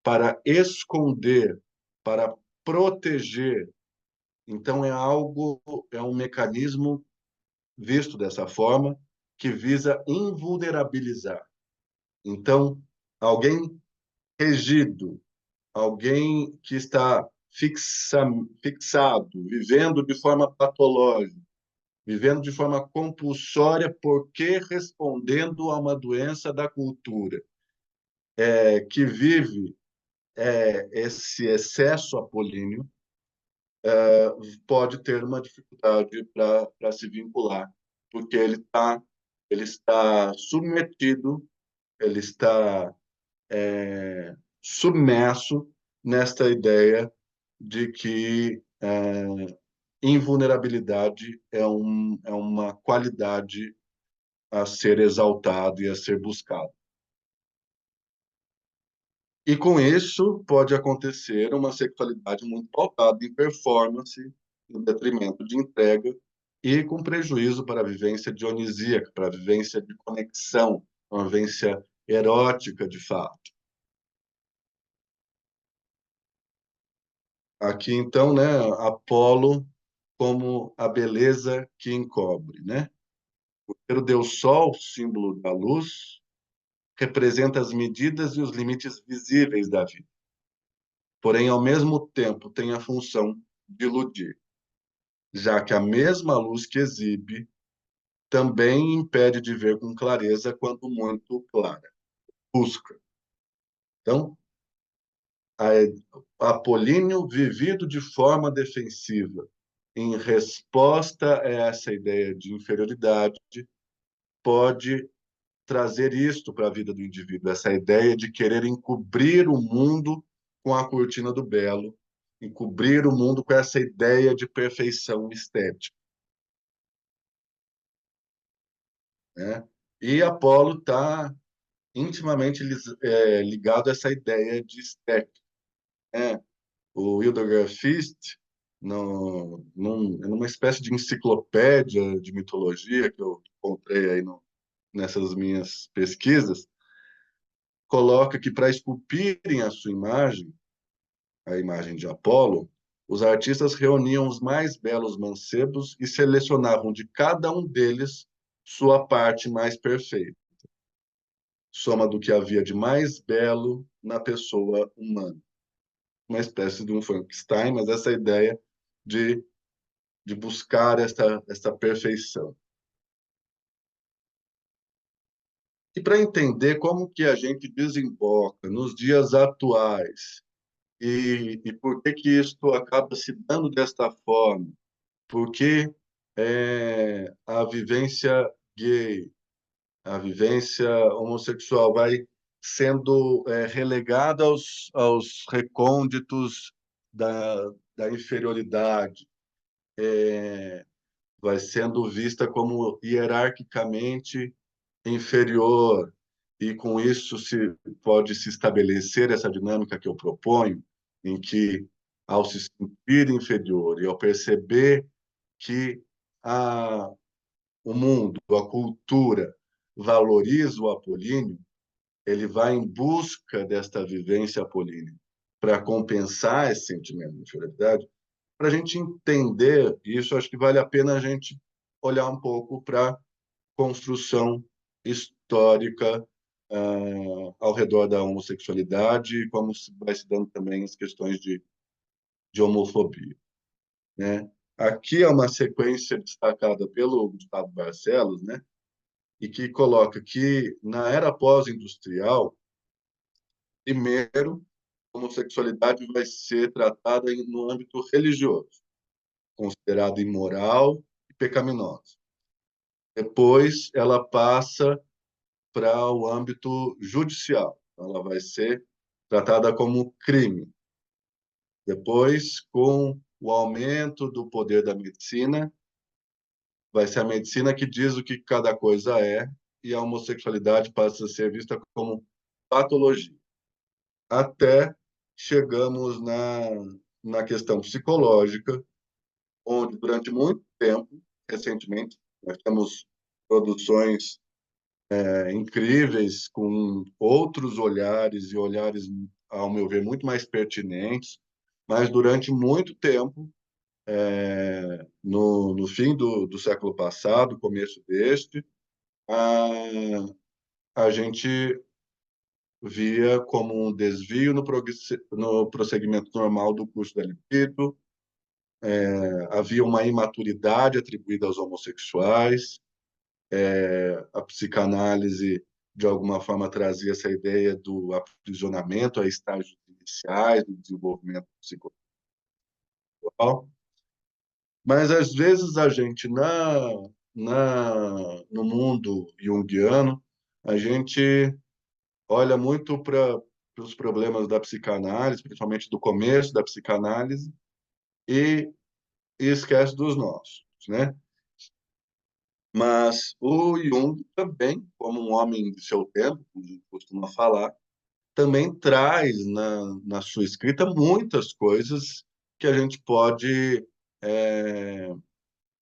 para esconder, para proteger. Então, é um mecanismo visto dessa forma, que visa invulnerabilizar. Então, alguém regido, alguém que está fixado, vivendo de forma patológica, vivendo de forma compulsória, porque respondendo a uma doença da cultura, que vive esse excesso apolíneo, pode ter uma dificuldade para se vincular, porque ele está submetido, ele está submerso nesta ideia de que invulnerabilidade é uma qualidade a ser exaltada e a ser buscada. E com isso pode acontecer uma sexualidade muito pautada em performance, em detrimento de entrega e com prejuízo para a vivência dionisíaca, para a vivência de conexão, uma vivência erótica de fato. Aqui então, né, Apolo como a beleza que encobre, né? O deus Sol, símbolo da luz, representa as medidas e os limites visíveis da vida. Porém, ao mesmo tempo, tem a função de iludir, já que a mesma luz que exibe também impede de ver com clareza quando muito clara. Busca. Então, Apolíneo, vivido de forma defensiva, em resposta a essa ideia de inferioridade, pode trazer isto para a vida do indivíduo, essa ideia de querer encobrir o mundo com a cortina do belo, encobrir o mundo com essa ideia de perfeição estética, né? E Apolo está intimamente ligado a essa ideia de estética, né? O Hildegard Fichte, numa espécie de enciclopédia de mitologia que eu encontrei aí nessas minhas pesquisas, coloca que para esculpirem a sua imagem, a imagem de Apolo, os artistas reuniam os mais belos mancebos e selecionavam de cada um deles sua parte mais perfeita, soma do que havia de mais belo na pessoa humana. Uma espécie de um Frankenstein, mas essa ideia de, de buscar essa perfeição. E para entender como que a gente desemboca nos dias atuais e por que que isso acaba se dando desta forma, porque a vivência gay, a vivência homossexual vai sendo relegada aos recônditos da inferioridade, vai sendo vista como hierarquicamente inferior, e com isso pode se estabelecer essa dinâmica que eu proponho, em que, ao se sentir inferior e ao perceber que a, o mundo, a cultura, valoriza o apolíneo, ele vai em busca desta vivência apolínea para compensar esse sentimento de inferioridade. Para a gente entender isso, acho que vale a pena a gente olhar um pouco para a construção histórica ao redor da homossexualidade e como vai se dando também as questões de homofobia, né? Aqui é uma sequência destacada pelo Gustavo Barcelos, né? E que coloca que na era pós-industrial, primeiro, a homossexualidade vai ser tratada no âmbito religioso, considerada imoral e pecaminosa. Depois, ela passa para o âmbito judicial. Ela vai ser tratada como crime. Depois, com o aumento do poder da medicina, vai ser a medicina que diz o que cada coisa é, e a homossexualidade passa a ser vista como patologia. Até chegamos na questão psicológica, onde durante muito tempo, recentemente, nós temos produções incríveis, com outros olhares, e olhares, ao meu ver, muito mais pertinentes, mas durante muito tempo, no fim do século passado, começo deste, a gente via como um desvio no prosseguimento normal do curso da libido, havia uma imaturidade atribuída aos homossexuais, a psicanálise, de alguma forma, trazia essa ideia do aprisionamento a estágios iniciais do desenvolvimento psicosexual. Mas, às vezes, a gente, no mundo junguiano, a gente olha muito para os problemas da psicanálise, principalmente do começo da psicanálise, e esquece dos nossos, né? Mas o Jung também, como um homem de seu tempo, como a gente costuma falar, também traz na sua escrita muitas coisas que a gente pode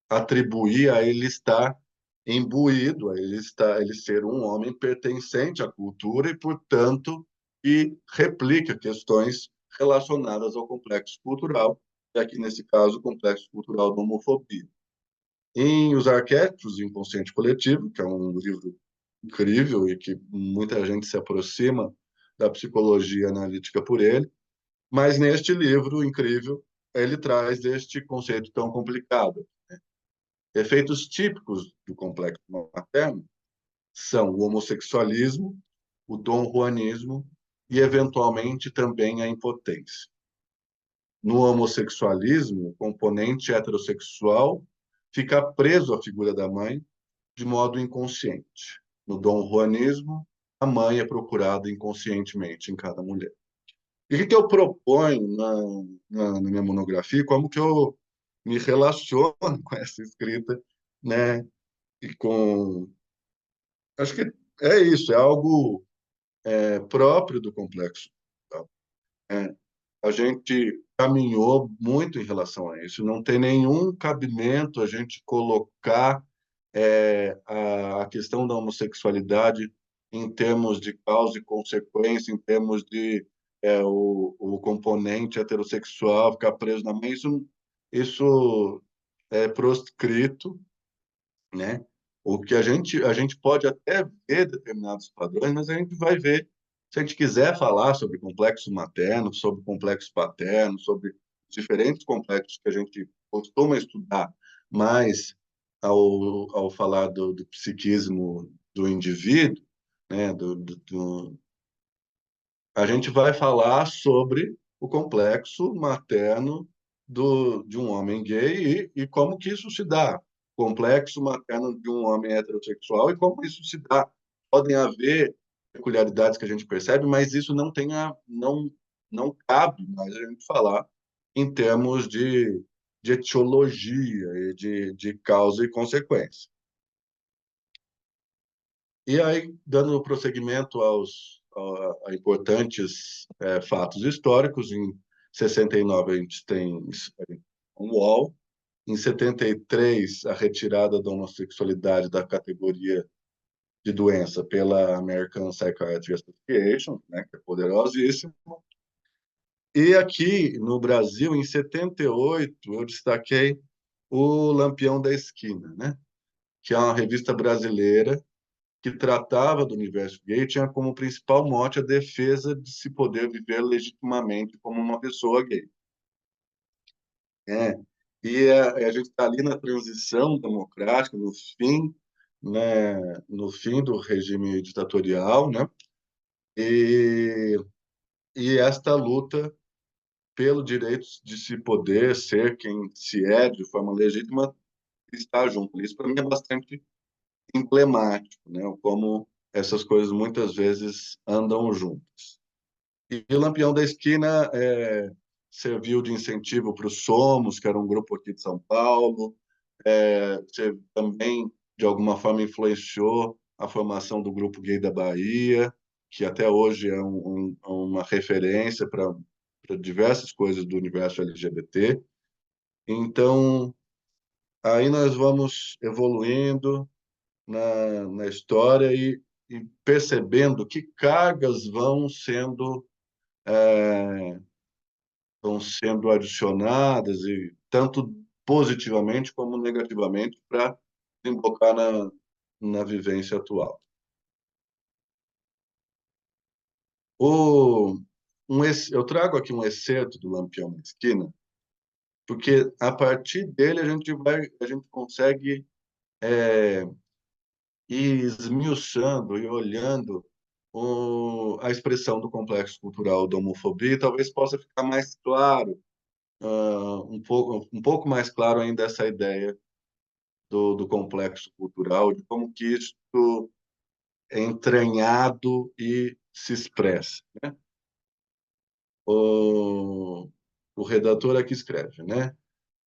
atribuir a ele estar imbuído, ele ser um homem pertencente à cultura e, portanto, que replica questões relacionadas ao complexo cultural, e aqui nesse caso o complexo cultural da homofobia. Em Os Arquétipos do Inconsciente Coletivo, que é um livro incrível e que muita gente se aproxima da psicologia analítica por ele, mas neste livro incrível ele traz este conceito tão complicado. Efeitos típicos do complexo materno são o homossexualismo, o donjuanismo e, eventualmente, também a impotência. No homossexualismo, o componente heterossexual fica preso à figura da mãe de modo inconsciente. No donjuanismo, a mãe é procurada inconscientemente em cada mulher. E o que eu proponho na minha monografia, como que eu me relaciono com essa escrita, né? E com... Acho que é isso, é algo próprio do complexo. A gente caminhou muito em relação a isso. Não tem nenhum cabimento a gente colocar a questão da homossexualidade em termos de causa e consequência, em termos de o componente heterossexual ficar preso na mãe. Isso é proscrito, né? O que a gente pode até ver determinados padrões, mas a gente vai ver, se a gente quiser falar sobre complexo materno, sobre complexo paterno, sobre diferentes complexos que a gente costuma estudar, mas ao falar do psiquismo do indivíduo, né, a gente vai falar sobre o complexo materno de um homem gay e como que isso se dá. Complexo materno de um homem heterossexual e como isso se dá. Podem haver peculiaridades que a gente percebe, mas isso não cabe mais a gente falar em termos de etiologia e de causa e consequência. E aí, dando prosseguimento a importantes fatos históricos, em 69 a gente tem um UOL, em 73 a retirada da homossexualidade da categoria de doença pela American Psychiatry Association, né, que é poderosíssimo. E aqui no Brasil, em 78, eu destaquei o Lampião da Esquina, né, que é uma revista brasileira que tratava do universo gay, tinha como principal mote a defesa de se poder viver legitimamente como uma pessoa gay. É. E a gente está ali na transição democrática, né, no fim do regime ditatorial, né? E, e esta luta pelo direito de se poder ser quem se é de forma legítima está junto. Isso para mim é bastante emblemático, né? Como essas coisas muitas vezes andam juntas. E o Lampião da Esquina serviu de incentivo para o Somos, que era um grupo aqui de São Paulo. Também, de alguma forma, influenciou a formação do Grupo Gay da Bahia, que até hoje é uma referência para diversas coisas do universo LGBT. Então, aí nós vamos evoluindo na história e percebendo que cargas vão sendo adicionadas, e tanto positivamente como negativamente, para desembocar na vivência atual. Eu trago aqui um excerto do Lampião da Esquina, porque a partir dele a gente consegue ir esmiuçando e olhando a expressão do complexo cultural da homofobia, e talvez possa ficar mais claro, um pouco mais claro ainda essa ideia do complexo cultural, de como que isso é entranhado e se expressa, né? O redator aqui escreve, né?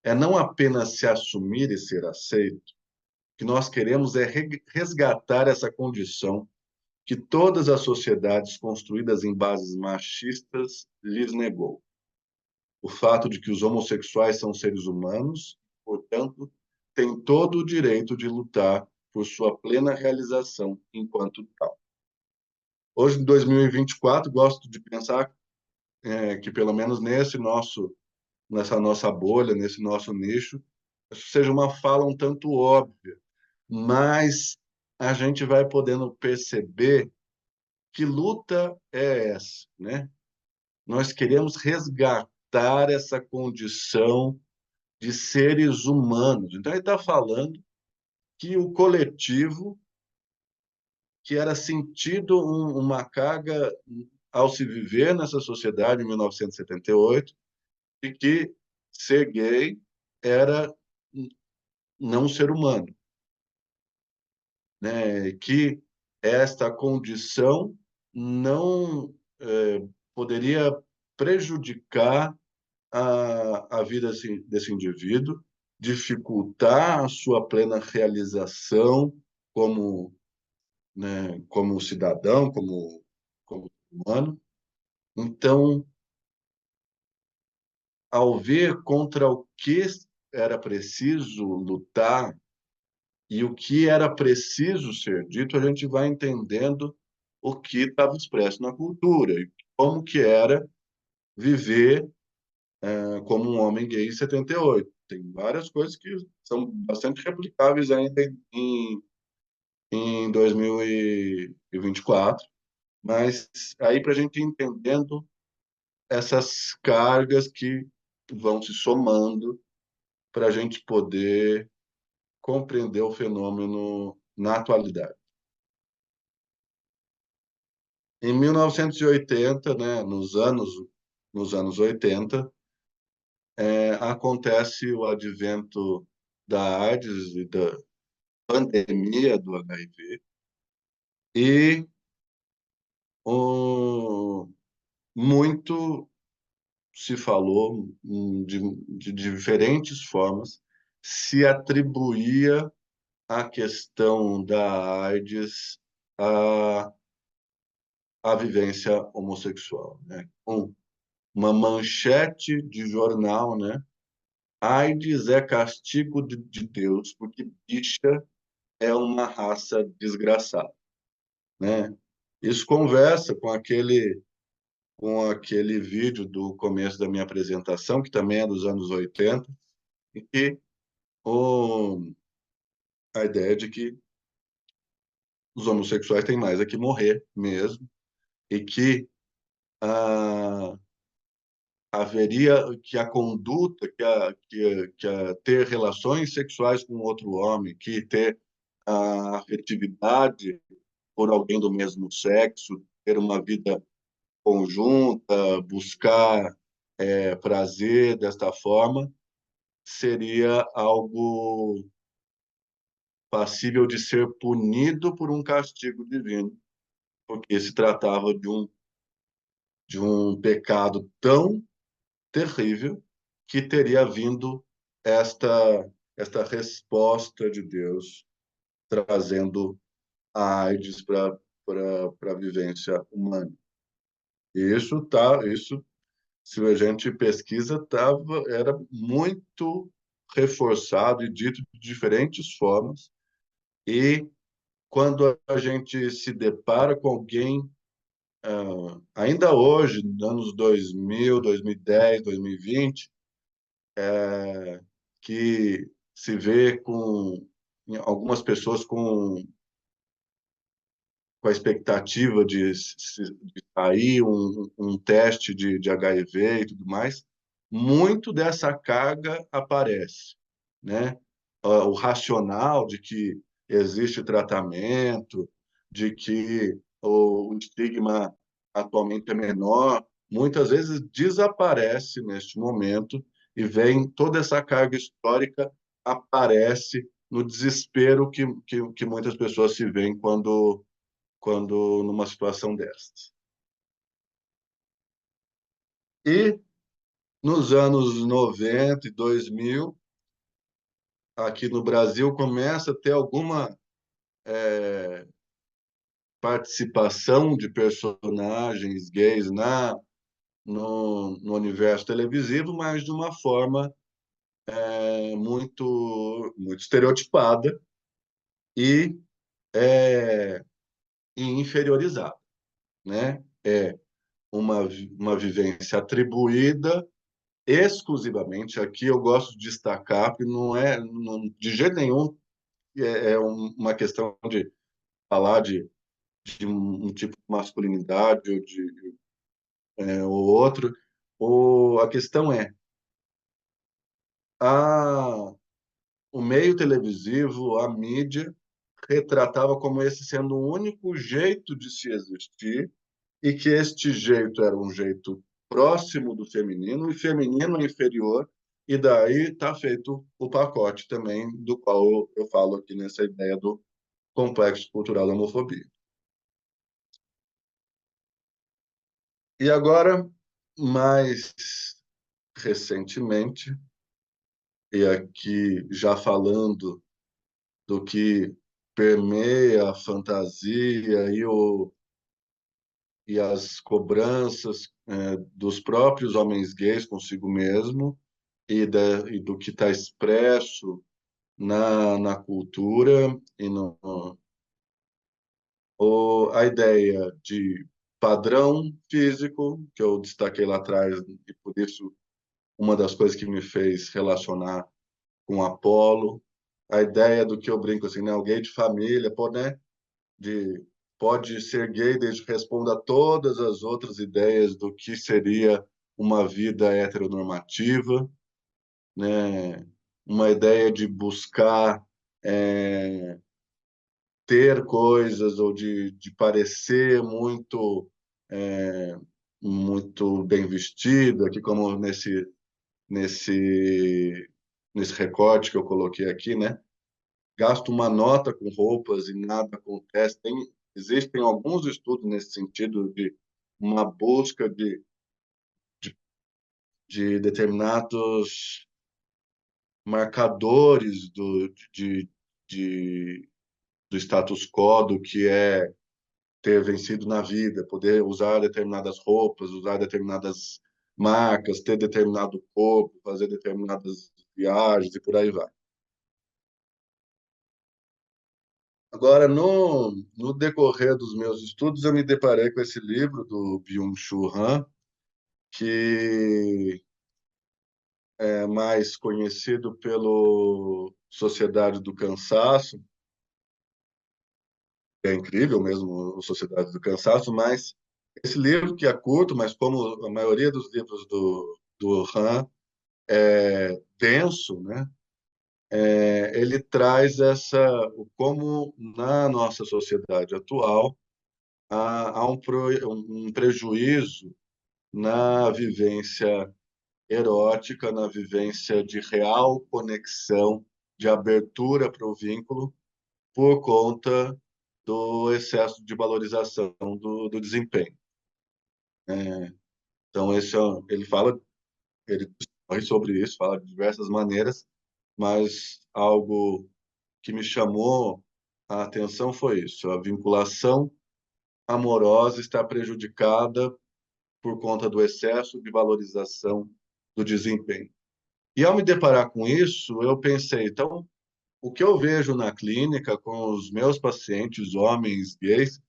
É não apenas se assumir e ser aceito, o que nós queremos é resgatar essa condição que todas as sociedades construídas em bases machistas lhes negou. O fato de que os homossexuais são seres humanos, portanto, têm todo o direito de lutar por sua plena realização enquanto tal. Hoje, em 2024, gosto de pensar que, pelo menos nessa nossa bolha, nesse nosso nicho, isso seja uma fala um tanto óbvia, mas a gente vai podendo perceber que luta é essa, né? Nós queremos resgatar essa condição de seres humanos. Então, ele está falando que o coletivo, que era sentido uma carga ao se viver nessa sociedade em 1978, e que ser gay era não ser humano, né? Que esta condição não poderia prejudicar a vida desse indivíduo, dificultar a sua plena realização como, né, como cidadão, como humano. Então, ao ver contra o que era preciso lutar e o que era preciso ser dito, a gente vai entendendo o que estava expresso na cultura e como que era viver como um homem gay em 78. Tem várias coisas que são bastante replicáveis ainda em 2024, mas aí para a gente ir entendendo essas cargas que vão se somando para a gente poder compreender o fenômeno na atualidade. Em 1980, né, nos anos 80, acontece o advento da AIDS e da pandemia do HIV e muito se falou de diferentes formas, se atribuía a questão da AIDS à, à vivência homossexual, né? Uma manchete de jornal, né? AIDS é castigo de Deus, porque bicha é uma raça desgraçada, né? Isso conversa com aquele vídeo do começo da minha apresentação, que também é dos anos 80, em que o, a ideia de que os homossexuais têm mais é que morrer mesmo, e que ah, haveria que a conduta, que a ter relações sexuais com outro homem, que ter a afetividade por alguém do mesmo sexo, ter uma vida conjunta, buscar prazer desta forma, seria algo passível de ser punido por um castigo divino, porque se tratava de um pecado tão terrível que teria vindo esta resposta de Deus trazendo a AIDS para a vivência humana. E isso, se a gente pesquisa, era muito reforçado e dito de diferentes formas. E quando a gente se depara com alguém, ainda hoje, nos anos 2000, 2010, 2020, que se vê com algumas pessoas com a expectativa de sair um teste de HIV e tudo mais, muito dessa carga aparece, né? O racional de que existe tratamento, de que o estigma atualmente é menor, muitas vezes desaparece neste momento e vem toda essa carga histórica aparece no desespero que muitas pessoas se veem quando numa situação dessas. E nos anos 90 e 2000, aqui no Brasil, começa a ter alguma participação de personagens gays no universo televisivo, mas de uma forma muito estereotipada e, e inferiorizada, né? É uma vivência atribuída exclusivamente, aqui eu gosto de destacar, que de jeito nenhum uma questão de falar de um tipo de masculinidade ou outro, a questão a, o meio televisivo, a mídia, retratava como esse sendo o único jeito de se existir e que este jeito era um jeito próximo do feminino e feminino é inferior, e daí está feito o pacote também do qual eu falo aqui nessa ideia do complexo cultural da homofobia. E agora, mais recentemente, e aqui já falando do que permeia a fantasia e as cobranças dos próprios homens gays consigo mesmo e do que está expresso na cultura e a ideia de padrão físico, que eu destaquei lá atrás, e por isso uma das coisas que me fez relacionar com Apolo, a ideia do que eu brinco assim, né? O gay de família, pô, né? De, pode ser gay desde que responda a todas as outras ideias do que seria uma vida heteronormativa, né? Uma ideia de buscar ter coisas ou de parecer é, muito bem vestido, aqui como nesse nesse recorte que eu coloquei aqui, né? Gasto uma nota com roupas e nada acontece. Existem alguns estudos nesse sentido de uma busca de determinados marcadores de, do status quo, do que é ter vencido na vida, poder usar determinadas roupas, usar determinadas marcas, ter determinado corpo, fazer determinadas viagens e por aí vai. Agora, no decorrer dos meus estudos, eu me deparei com esse livro do Byung-Chul Han, que é mais conhecido pelo Sociedade do Cansaço, que é incrível mesmo, o Sociedade do Cansaço, mas esse livro, que é curto, mas como a maioria dos livros do Han é denso, né? Ele traz como na nossa sociedade atual há um prejuízo na vivência erótica, na vivência de real conexão, de abertura para o vínculo, por conta do excesso de valorização do desempenho. Então, ele discorre sobre isso, fala de diversas maneiras, mas algo que me chamou a atenção foi isso: a vinculação amorosa está prejudicada por conta do excesso de valorização do desempenho. E ao me deparar com isso, eu pensei, então, o que eu vejo na clínica com os meus pacientes, homens gays,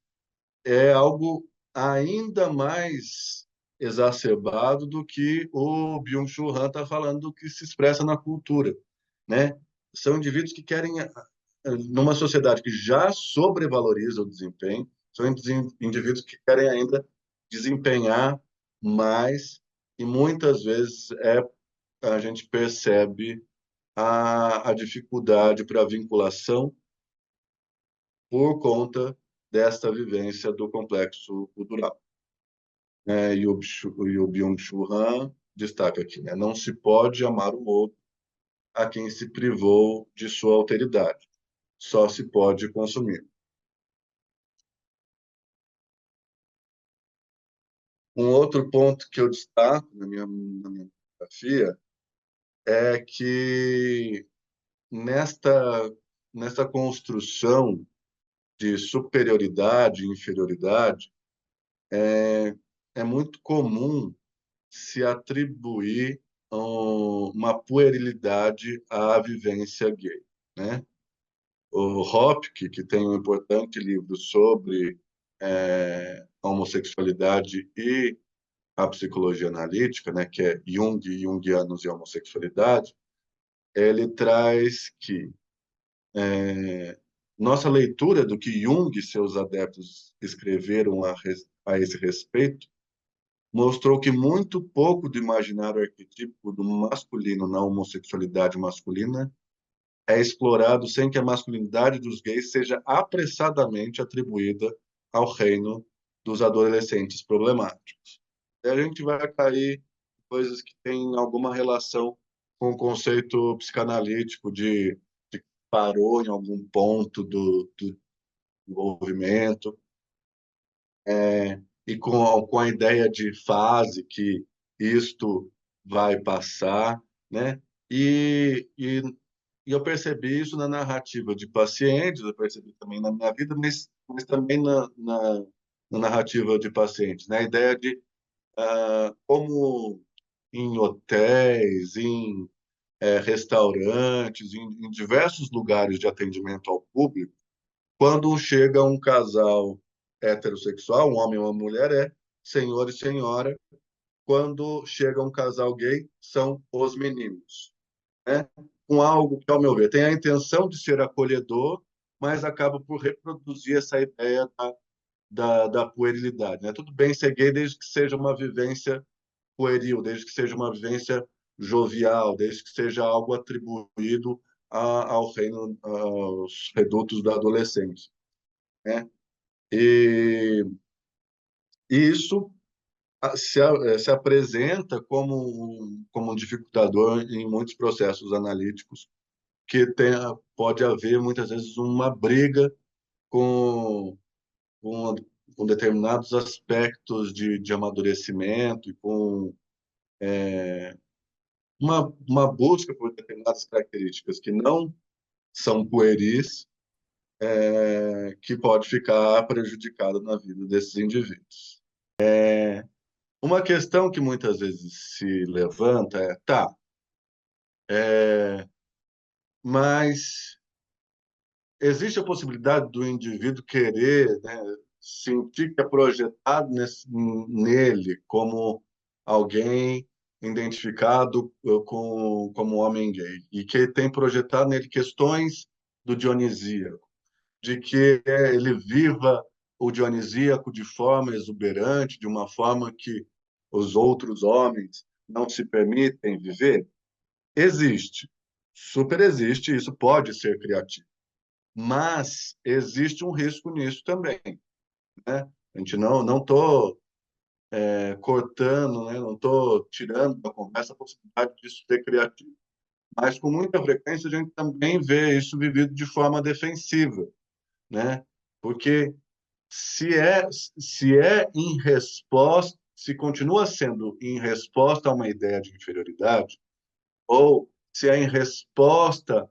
é algo ainda mais exacerbado do que o Byung-Chul Han está falando, do que se expressa na cultura, né? São indivíduos que querem, numa sociedade que já sobrevaloriza o desempenho, são indivíduos que querem ainda desempenhar mais e muitas vezes a gente percebe a dificuldade para a vinculação por conta desta vivência do complexo cultural. E o Byung-Chul Han destaca aqui, né? Não se pode amar o outro a quem se privou de sua alteridade. Só se pode consumir. Um outro ponto que eu destaco na minha biografia é que nesta, nesta construção de superioridade e inferioridade, é muito comum se atribuir uma puerilidade à vivência gay, né? O Hopke, que tem um importante livro sobre a homossexualidade e a psicologia analítica, né, que é Jung, Jungianos e homossexualidade, ele traz que nossa leitura do que Jung e seus adeptos escreveram a esse respeito mostrou que muito pouco do imaginário arquetípico do masculino na homossexualidade masculina é explorado sem que a masculinidade dos gays seja apressadamente atribuída ao reino dos adolescentes problemáticos. E a gente vai cair em coisas que têm alguma relação com o conceito psicanalítico de que parou em algum ponto do desenvolvimento, e com a ideia de fase que isto vai passar, né? E eu percebi isso na narrativa de pacientes, eu percebi também na minha vida, mas também na narrativa de pacientes, né? A ideia de como em hotéis, em restaurantes, em diversos lugares de atendimento ao público, quando chega um casal heterossexual, um homem e uma mulher, é senhor e senhora. Quando chega um casal gay, são os meninos, né? Com algo que, ao meu ver, tem a intenção de ser acolhedor, mas acaba por reproduzir essa ideia da puerilidade, né? Tudo bem ser gay desde que seja uma vivência pueril, desde que seja uma vivência jovial, desde que seja algo atribuído ao reino, aos redutos da adolescência, né? E, e isso se apresenta como um dificultador em muitos processos analíticos, que pode haver, muitas vezes, uma briga com, com, com determinados aspectos de amadurecimento e com uma busca por determinadas características que não são pueris, que pode ficar prejudicada na vida desses indivíduos. Uma questão que muitas vezes se levanta é, tá, mas existe a possibilidade do indivíduo querer, né, sentir que é projetado nele como alguém identificado como homem gay e que tem projetado nele questões do dionisíaco, de que ele viva o dionisíaco de forma exuberante, de uma forma que os outros homens não se permitem viver? Existe, super existe, isso pode ser criativo. Mas existe um risco nisso também, né? A gente não estou cortando, né? Não estou tirando da conversa a possibilidade disso ser criativo. Mas com muita frequência a gente também vê isso vivido de forma defensiva, né? Porque se é em resposta, se continua sendo em resposta a uma ideia de inferioridade, ou se é em resposta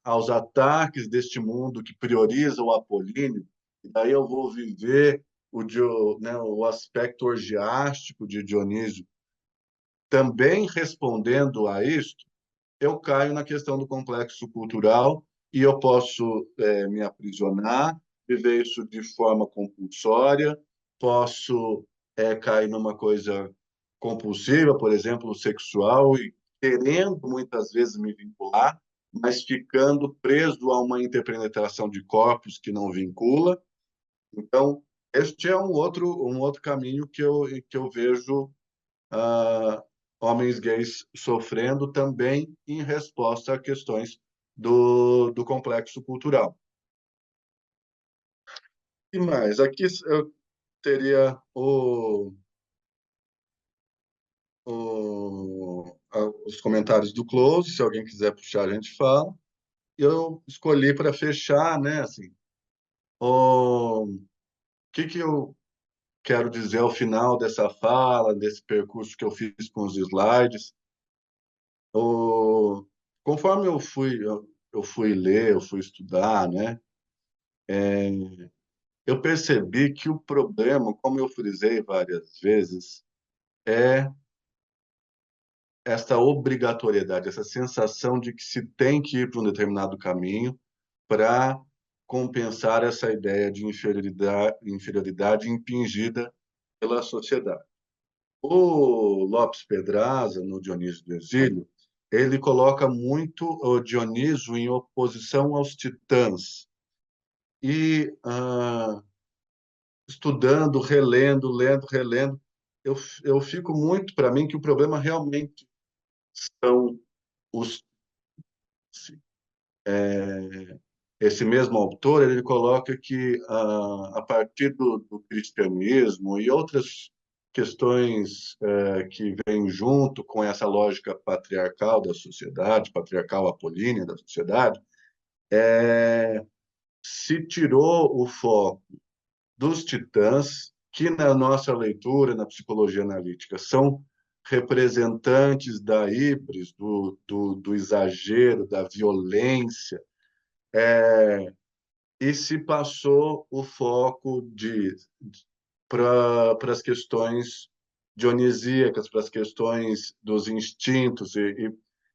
aos ataques deste mundo que prioriza o apolíneo, e daí eu vou viver né, o aspecto orgiástico de Dionísio, também respondendo a isto, eu caio na questão do complexo cultural e eu posso me aprisionar, viver isso de forma compulsória, posso cair numa coisa compulsiva, por exemplo, sexual, e querendo muitas vezes me vincular, mas ficando preso a uma interpenetração de corpos que não vincula. Então, este é um outro caminho que eu vejo ah, homens gays sofrendo também em resposta a questões do complexo cultural. E mais, aqui eu teria os comentários do Close, se alguém quiser puxar, a gente fala. Eu escolhi para fechar, né, assim, o que eu quero dizer ao final dessa fala, desse percurso que eu fiz com os slides. O, conforme eu fui ler, eu fui estudar, né, eu percebi que o problema, como eu frisei várias vezes, é esta obrigatoriedade, essa sensação de que se tem que ir para um determinado caminho para compensar essa ideia de inferioridade impingida pela sociedade. O Lopes Pedraza, no Dionísio do Exílio, ele coloca muito o Dionísio em oposição aos titãs. E estudando, relendo, lendo, relendo, eu fico muito para mim que o problema realmente são os. Esse mesmo autor ele coloca que a partir do cristianismo e outras questões que vêm junto com essa lógica patriarcal da sociedade, patriarcal apolínea da sociedade, se tirou o foco dos titãs, que na nossa leitura, na psicologia analítica, são representantes da híbris, do exagero, da violência, e se passou o foco para as questões dionisíacas, para as questões dos instintos,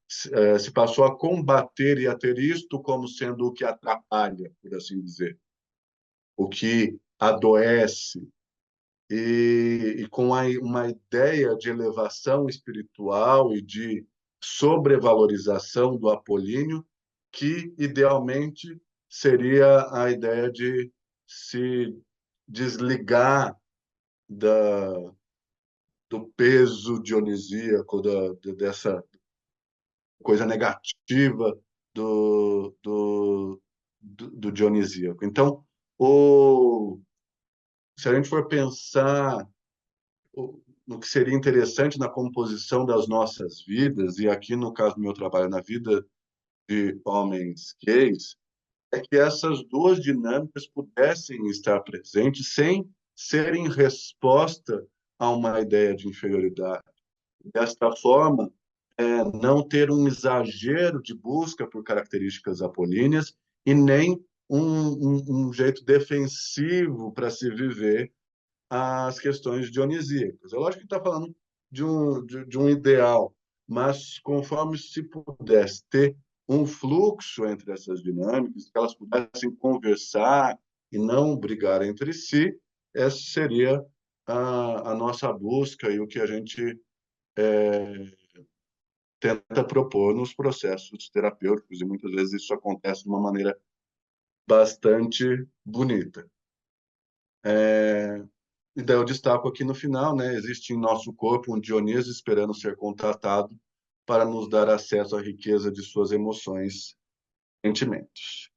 se passou a combater e a ter isto como sendo o que atrapalha, por assim dizer, o que adoece, e com uma ideia de elevação espiritual e de sobrevalorização do apolíneo, que idealmente seria a ideia de se desligar da, do peso dionisíaco, dessa coisa negativa do dionisíaco. Então, se a gente for pensar no que seria interessante na composição das nossas vidas, e aqui no caso do meu trabalho, na vida de homens gays, é que essas duas dinâmicas pudessem estar presentes sem serem resposta a uma ideia de inferioridade. Desta forma, não ter um exagero de busca por características apolíneas e nem um jeito defensivo para se viver as questões dionisíacas. É lógico que está falando de um ideal, mas conforme se pudesse ter um fluxo entre essas dinâmicas, que elas pudessem conversar e não brigar entre si, essa seria a nossa busca e o que a gente tenta propor nos processos terapêuticos, e muitas vezes isso acontece de uma maneira bastante bonita. E daí eu destaco aqui no final, né? Existe em nosso corpo um Dionísio esperando ser contratado para nos dar acesso à riqueza de suas emoções, sentimentos.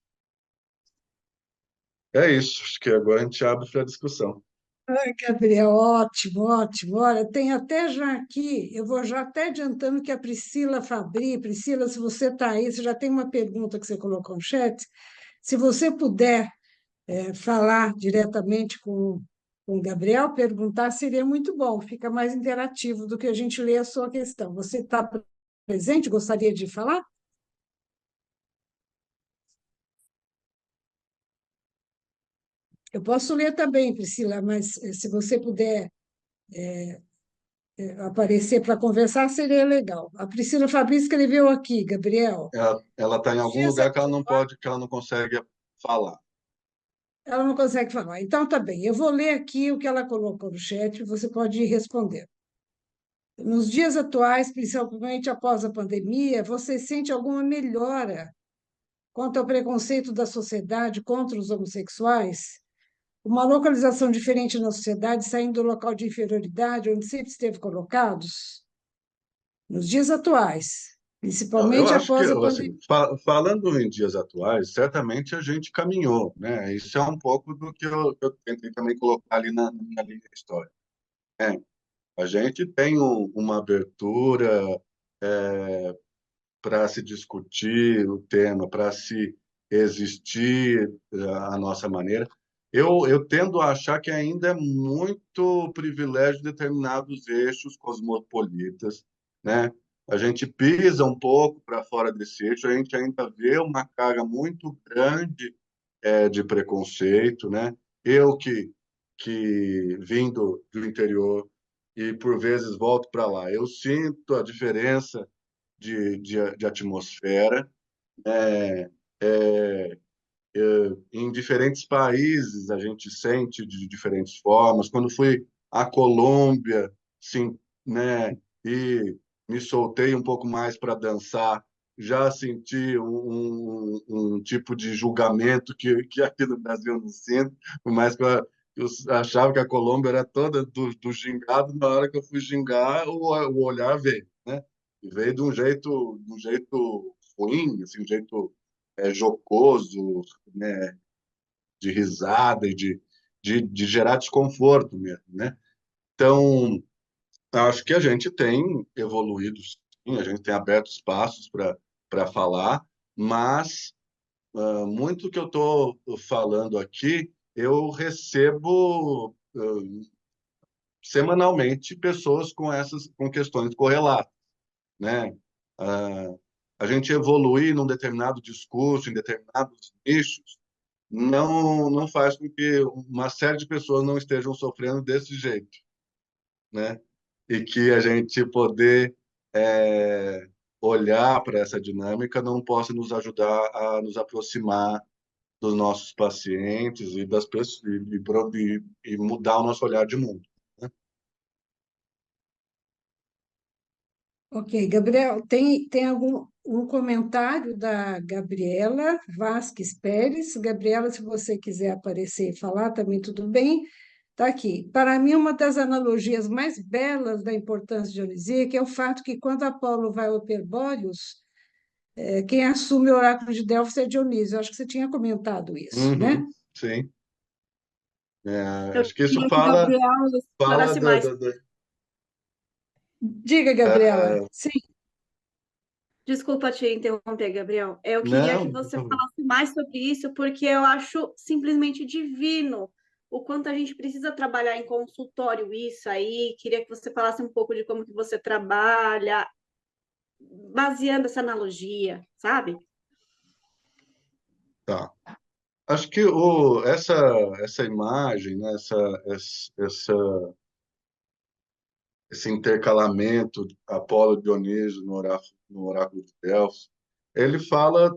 É isso, acho que agora a gente abre para a discussão. Ai, Gabriel, ótimo, ótimo. Olha, tem até já aqui, eu vou já até adiantando que a Priscila Fabri, Priscila, se você está aí, você já tem uma pergunta que você colocou no chat. Se você puder falar diretamente com o Gabriel, perguntar, seria muito bom, fica mais interativo do que a gente ler a sua questão. Você está presente? Gostaria de falar? Eu posso ler também, Priscila, mas se você puder aparecer para conversar, seria legal. A Priscila Fabrício escreveu aqui, Gabriel. Ela está em Nos algum dias lugar que ela atu- não pode, que ela não consegue falar. Ela não consegue falar. Então, tá bem. Eu vou ler aqui o que ela colocou no chat e você pode ir responder. Nos dias atuais, principalmente após a pandemia, você sente alguma melhora quanto ao preconceito da sociedade contra os homossexuais? Uma localização diferente na sociedade, saindo do local de inferioridade, onde sempre esteve colocados? Nos dias atuais, Eu principalmente acho que, após a pandemia. assim, falando em dias atuais, certamente a gente caminhou, né? Isso é um pouco do que eu tentei também colocar ali na minha linha de história. A gente tem uma abertura para se discutir o tema, para se existir a nossa maneira. Eu tendo a achar que ainda é muito privilégio de determinados eixos cosmopolitas, né? A gente pisa um pouco para fora desse eixo, a gente ainda vê uma carga muito grande de preconceito, né? Eu que vim do interior e por vezes volto para lá, eu sinto a diferença de atmosfera. É, é, em diferentes países a gente sente de diferentes formas. Quando fui à Colômbia, sim, né, e me soltei um pouco mais para dançar, já senti um tipo de julgamento que aqui no Brasil eu não sinto, por mais que eu achava que a Colômbia era toda do gingado, na hora que eu fui gingar, o olhar veio, né? E veio de um jeito ruim, assim, um jeito jocoso, né, de risada e de gerar desconforto mesmo, né? Então, acho que a gente tem evoluído, sim, a gente tem aberto espaços para falar, mas muito que eu estou falando aqui, eu recebo semanalmente pessoas com questões correlatas, né? Ah, a gente evoluir num determinado discurso, em determinados nichos, não faz com que uma série de pessoas não estejam sofrendo desse jeito, né? E que a gente poder olhar para essa dinâmica não possa nos ajudar a nos aproximar dos nossos pacientes e das pessoas e mudar o nosso olhar de mundo, né? Ok, Gabriel, tem algum um comentário da Gabriela Vasques Pérez? Gabriela, se você quiser aparecer e falar, também tudo bem. Está aqui. Para mim, uma das analogias mais belas da importância dionisíaca é o fato que, quando Apolo vai ao Hiperbóreos, quem assume o oráculo de Delfos é Dionísio. Eu acho que você tinha comentado isso, né? Uhum, sim. Eu Acho que isso queria que o Gabriel fala explorasse mais. Diga, Gabriela. Sim. Desculpa te interromper, Gabriel. Eu queria que não, por você favor. falasse mais sobre isso, porque eu acho simplesmente divino o quanto a gente precisa trabalhar em consultório isso aí. Queria que você falasse um pouco de como que você trabalha, baseando essa analogia, sabe? Tá. Acho que essa imagem, né, esse intercalamento de Apolo e Dionísio no oráculo de Delfos, ele fala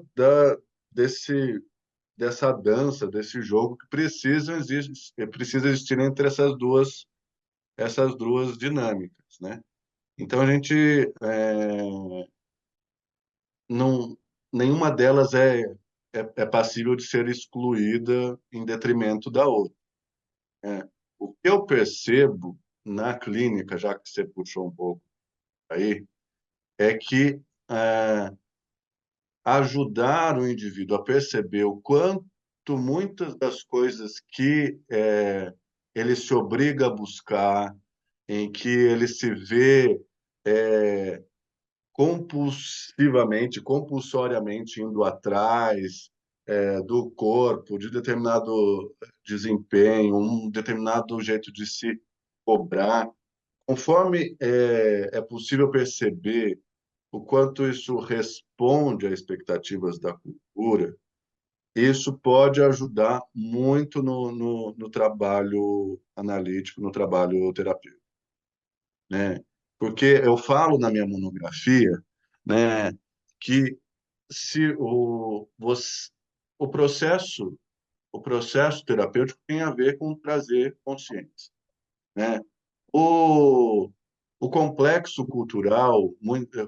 dessa dança, desse jogo que precisa existir entre essas duas dinâmicas, né? Então a gente não, nenhuma delas é passível de ser excluída em detrimento da outra, né? O que eu percebo na clínica, já que você puxou um pouco aí, é que é, ajudar o indivíduo a perceber o quanto muitas das coisas que ele se obriga a buscar, em que ele se vê compulsivamente, compulsoriamente indo atrás do corpo, de determinado desempenho, um determinado jeito de se cobrar, conforme é possível perceber o quanto isso responde às expectativas da cultura, isso pode ajudar muito no trabalho analítico, no trabalho terapêutico, né? Porque eu falo na minha monografia, né, que se o processo o processo terapêutico tem a ver com trazer consciência, né? O, o complexo cultural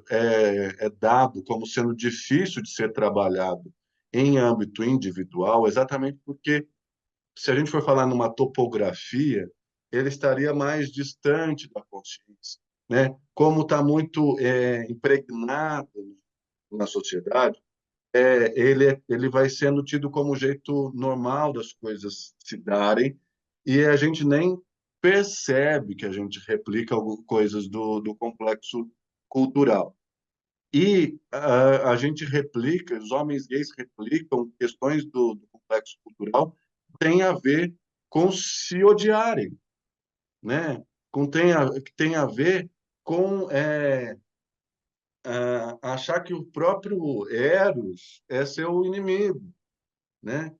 é dado como sendo difícil de ser trabalhado em âmbito individual, exatamente porque, se a gente for falar numa topografia, ele estaria mais distante da consciência, né? Como está muito impregnado na sociedade, ele vai sendo tido como o jeito normal das coisas se darem, e a gente nem percebe que a gente replica coisas do complexo cultural. E a gente replica, os homens gays replicam questões do complexo cultural que tem a ver com se odiarem, né? Que tem a ver com achar que o próprio Eros é seu inimigo, né?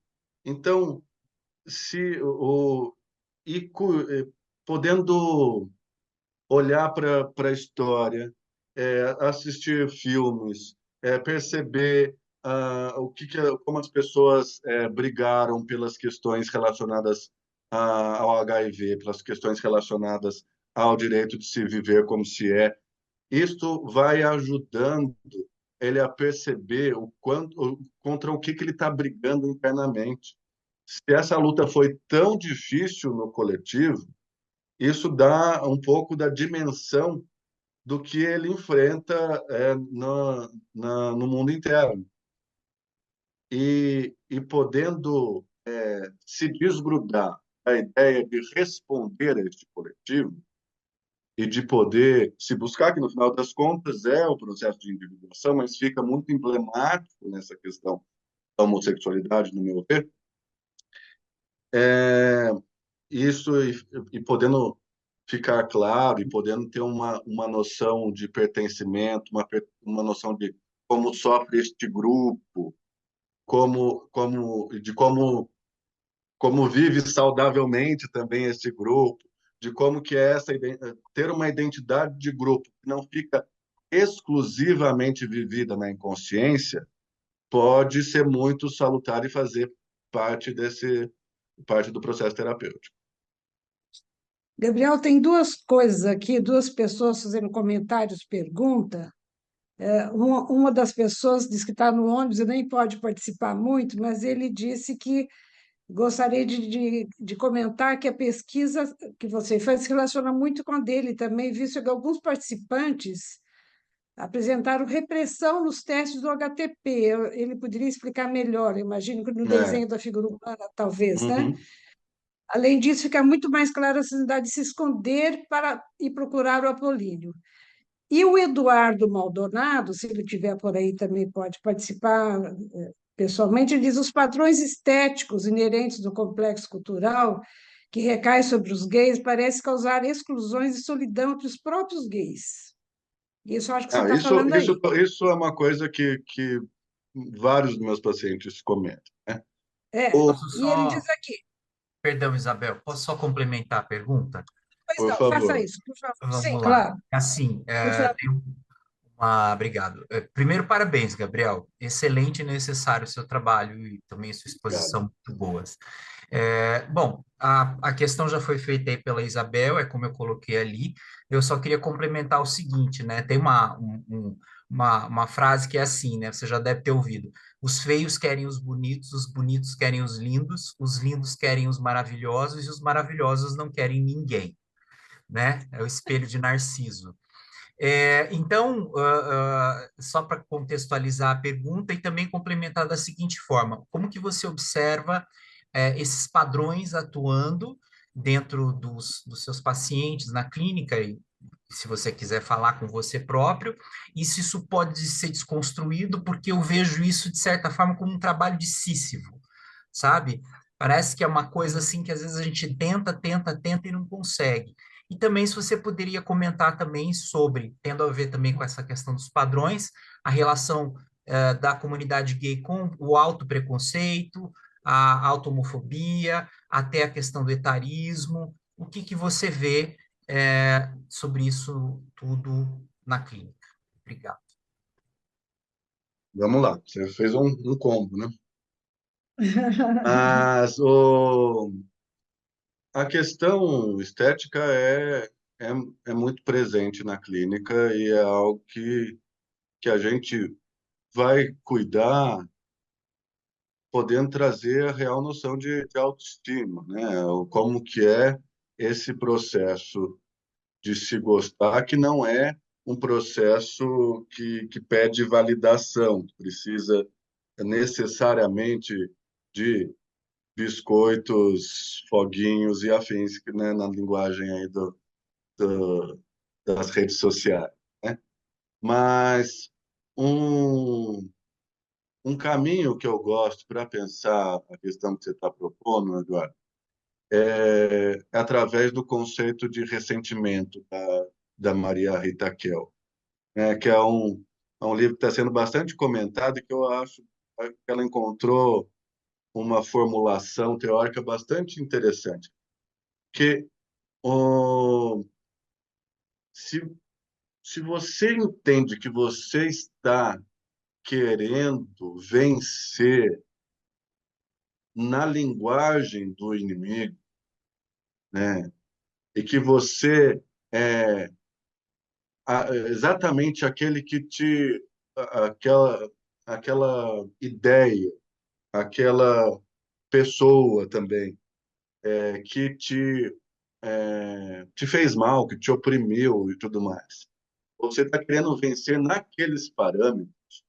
Então, se o e podendo olhar para a história, assistir filmes, perceber como as pessoas brigaram pelas questões relacionadas ao HIV, pelas questões relacionadas ao direito de se viver como se é. Isto vai ajudando ele a perceber contra o que ele está brigando internamente. Se essa luta foi tão difícil no coletivo, isso dá um pouco da dimensão do que ele enfrenta no mundo interno. E podendo se desgrudar da ideia de responder a este coletivo e de poder se buscar, que no final das contas é o processo de individuação, mas fica muito emblemático nessa questão da homossexualidade, no meu ver, é, isso e podendo ficar claro e podendo ter uma noção de pertencimento, uma noção de como sofre este grupo, de como como vive saudavelmente também esse grupo, de como que é ter uma identidade de grupo que não fica exclusivamente vivida na inconsciência, pode ser muito salutar e fazer parte do processo terapêutico. Gabriel, tem duas coisas aqui, duas pessoas fazendo comentários, pergunta. Uma das pessoas disse que está no ônibus e nem pode participar muito, mas ele disse que gostaria de comentar que a pesquisa que você faz se relaciona muito com a dele também, visto que alguns participantes apresentaram repressão nos testes do HTP. Ele poderia explicar melhor, imagino que no É. desenho da figura humana, talvez, né? Uhum. Além disso, fica muito mais clara a necessidade de se esconder para ir procurar o Apolíneo. E o Eduardo Maldonado, se ele estiver por aí, também pode participar pessoalmente, ele diz os padrões estéticos inerentes do complexo cultural que recai sobre os gays parece causar exclusões e solidão entre os próprios gays. Isso eu acho que você Ah, está falando aí. isso é uma coisa que vários dos meus pacientes comentam, né? É, Ou, Posso e ele diz só, aqui, perdão, Isabel, posso só complementar a pergunta? pois por não, faça favor. isso, por favor. Sim, Vamos lá. claro, Assim, por favor. obrigado. Primeiro, parabéns, Gabriel. Excelente e necessário o seu trabalho e também sua Obrigado. exposição muito boas. Bom, a questão já foi feita aí pela Isabel, é como eu coloquei ali. Eu só queria complementar o seguinte, né? Tem uma frase que é assim, né? Você já deve ter ouvido. Os feios querem os bonitos querem os lindos querem os maravilhosos e os maravilhosos não querem ninguém, né? É o espelho de Narciso. Então, só para contextualizar a pergunta e também complementar da seguinte forma: como que você observa esses padrões atuando dentro dos seus pacientes na clínica, e se você quiser falar com você próprio, e se isso pode ser desconstruído, porque eu vejo isso, de certa forma, como um trabalho de Sísifo, sabe? Parece que é uma coisa assim que às vezes a gente tenta, tenta, tenta e não consegue. E também se você poderia comentar também sobre, tendo a ver também com essa questão dos padrões, a relação da comunidade gay com o autopreconceito, a automofobia, até a questão do etarismo. O que que você vê sobre isso tudo na clínica? Obrigado. Vamos lá. Você fez um combo, né? Mas a questão estética é, é muito presente na clínica e é algo que a gente vai cuidar podendo trazer a real noção de autoestima, né? Como que é esse processo de se gostar, que não é um processo que pede validação, que precisa necessariamente de biscoitos, foguinhos e afins, que, né, na linguagem aí das redes sociais, né? Mas um, um caminho que eu gosto para pensar a questão que você está propondo, Eduardo, é através do conceito de ressentimento da Maria Rita Kell, né? Que é um livro que está sendo bastante comentado e que eu acho que ela encontrou uma formulação teórica bastante interessante, que o, se, se você entende que você está querendo vencer na linguagem do inimigo, né? E que você é exatamente aquele que aquela aquela ideia, aquela pessoa também que te fez mal, que te oprimiu e tudo mais. Você está querendo vencer naqueles parâmetros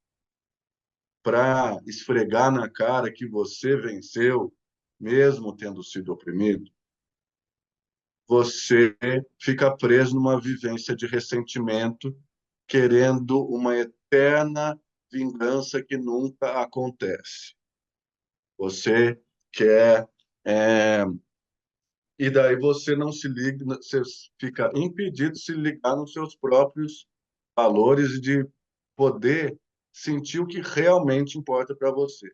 para esfregar na cara que você venceu, mesmo tendo sido oprimido. Você fica preso numa vivência de ressentimento, querendo uma eterna vingança que nunca acontece. Você quer. É, e daí você não se liga, você fica impedido de se ligar nos seus próprios valores e de poder sentir o que realmente importa para você.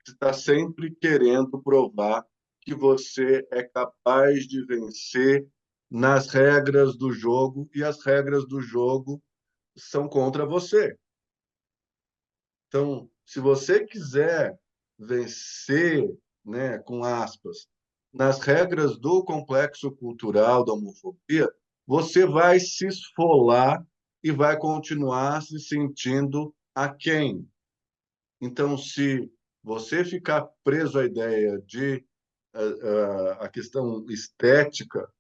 Você está sempre querendo provar que você é capaz de vencer nas regras do jogo, e as regras do jogo são contra você. Então, se você quiser vencer, né, com aspas, nas regras do complexo cultural da homofobia, você vai se esfolar e vai continuar se sentindo aquém. Então, se você ficar preso à ideia de a questão estética,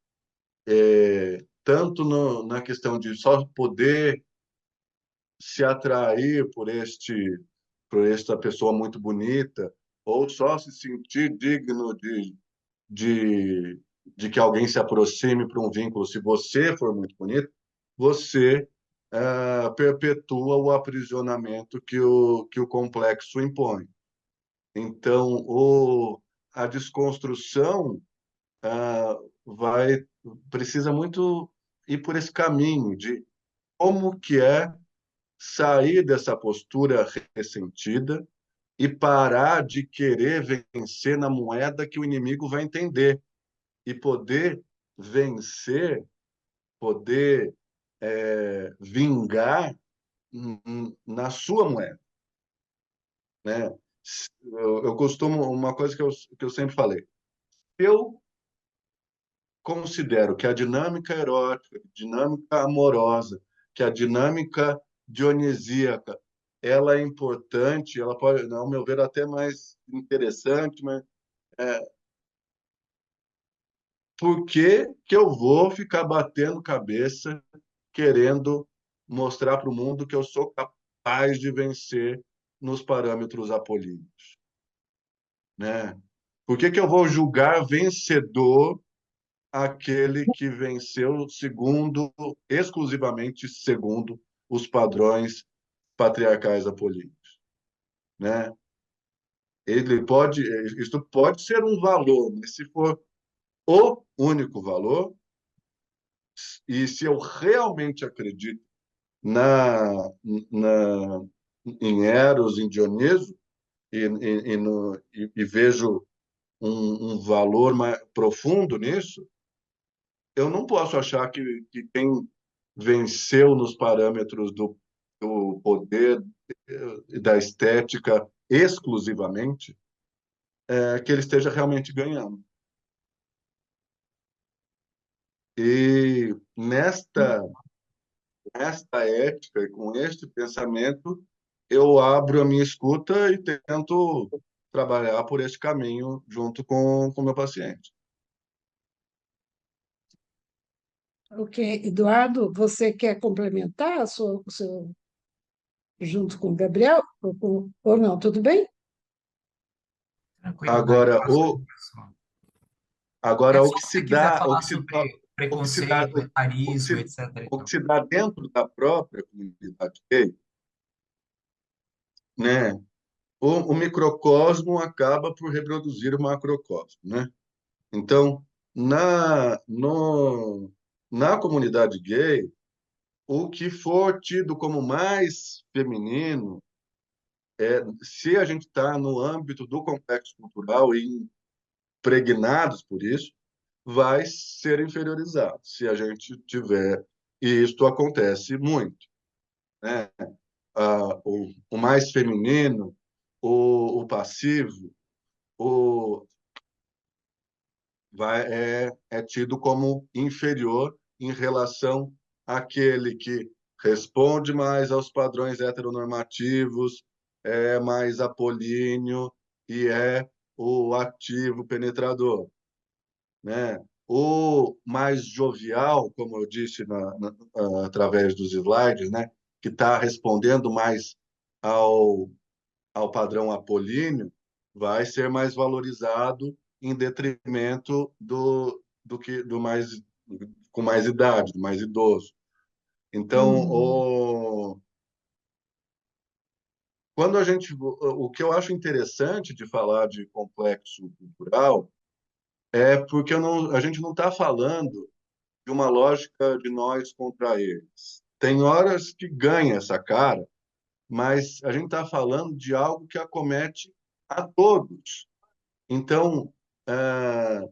tanto na questão de só poder se atrair por esta pessoa muito bonita, ou só se sentir digno de, de que alguém se aproxime para um vínculo, se você for muito bonito, você perpetua o aprisionamento que o complexo impõe. Então, a desconstrução vai precisa muito ir por esse caminho de como que é sair dessa postura ressentida e parar de querer vencer na moeda que o inimigo vai entender e poder vencer, poder vingar na sua moeda, né? Eu costumo, uma coisa que eu sempre falei, eu considero que a dinâmica erótica, a dinâmica amorosa, que a dinâmica dionisíaca, ela é importante, ela pode, ao meu ver, até mais interessante, mas por que que eu vou ficar batendo cabeça querendo mostrar para o mundo que eu sou capaz de vencer nos parâmetros apolíneos, né? Por que que eu vou julgar vencedor aquele que venceu exclusivamente segundo os padrões patriarcais apolíneos, né? Isso pode ser um valor, mas se for o único valor, e se eu realmente acredito na, na em Eros, em Dioniso, e vejo um valor mais profundo nisso, eu não posso achar que quem venceu nos parâmetros do poder e da estética exclusivamente, que ele esteja realmente ganhando. E nesta ética e com este pensamento, eu abro a minha escuta e tento trabalhar por este caminho junto com o meu paciente. Ok, Eduardo, você quer complementar o seu, junto com o Gabriel? Ou não, tudo bem? Tranquilo, Dani, Agora, faço a ligação. É o só que se se você quiser dá, falar sobre o que se dá, preconceito, etarismo, se, etc. e o que tal. se dá dentro da própria comunidade gay, né? O microcosmo acaba por reproduzir o macrocosmo, né? Então, na comunidade gay, o que for tido como mais feminino, se a gente está no âmbito do complexo cultural e impregnados por isso, vai ser inferiorizado, se a gente tiver, e isto acontece muito, né? O mais feminino, o passivo, o, é tido como inferior em relação àquele que responde mais aos padrões heteronormativos, é mais apolíneo e é o ativo penetrador, né? O mais jovial, como eu disse através dos slides, né? Que está respondendo mais ao padrão apolíneo, vai ser mais valorizado em detrimento do mais com mais idade, do mais idoso. Então, Uhum. quando o que eu acho interessante de falar de complexo cultural é porque a gente não está falando de uma lógica de nós contra eles. Tem horas que ganha essa cara, mas a gente está falando de algo que acomete a todos. Então, ah,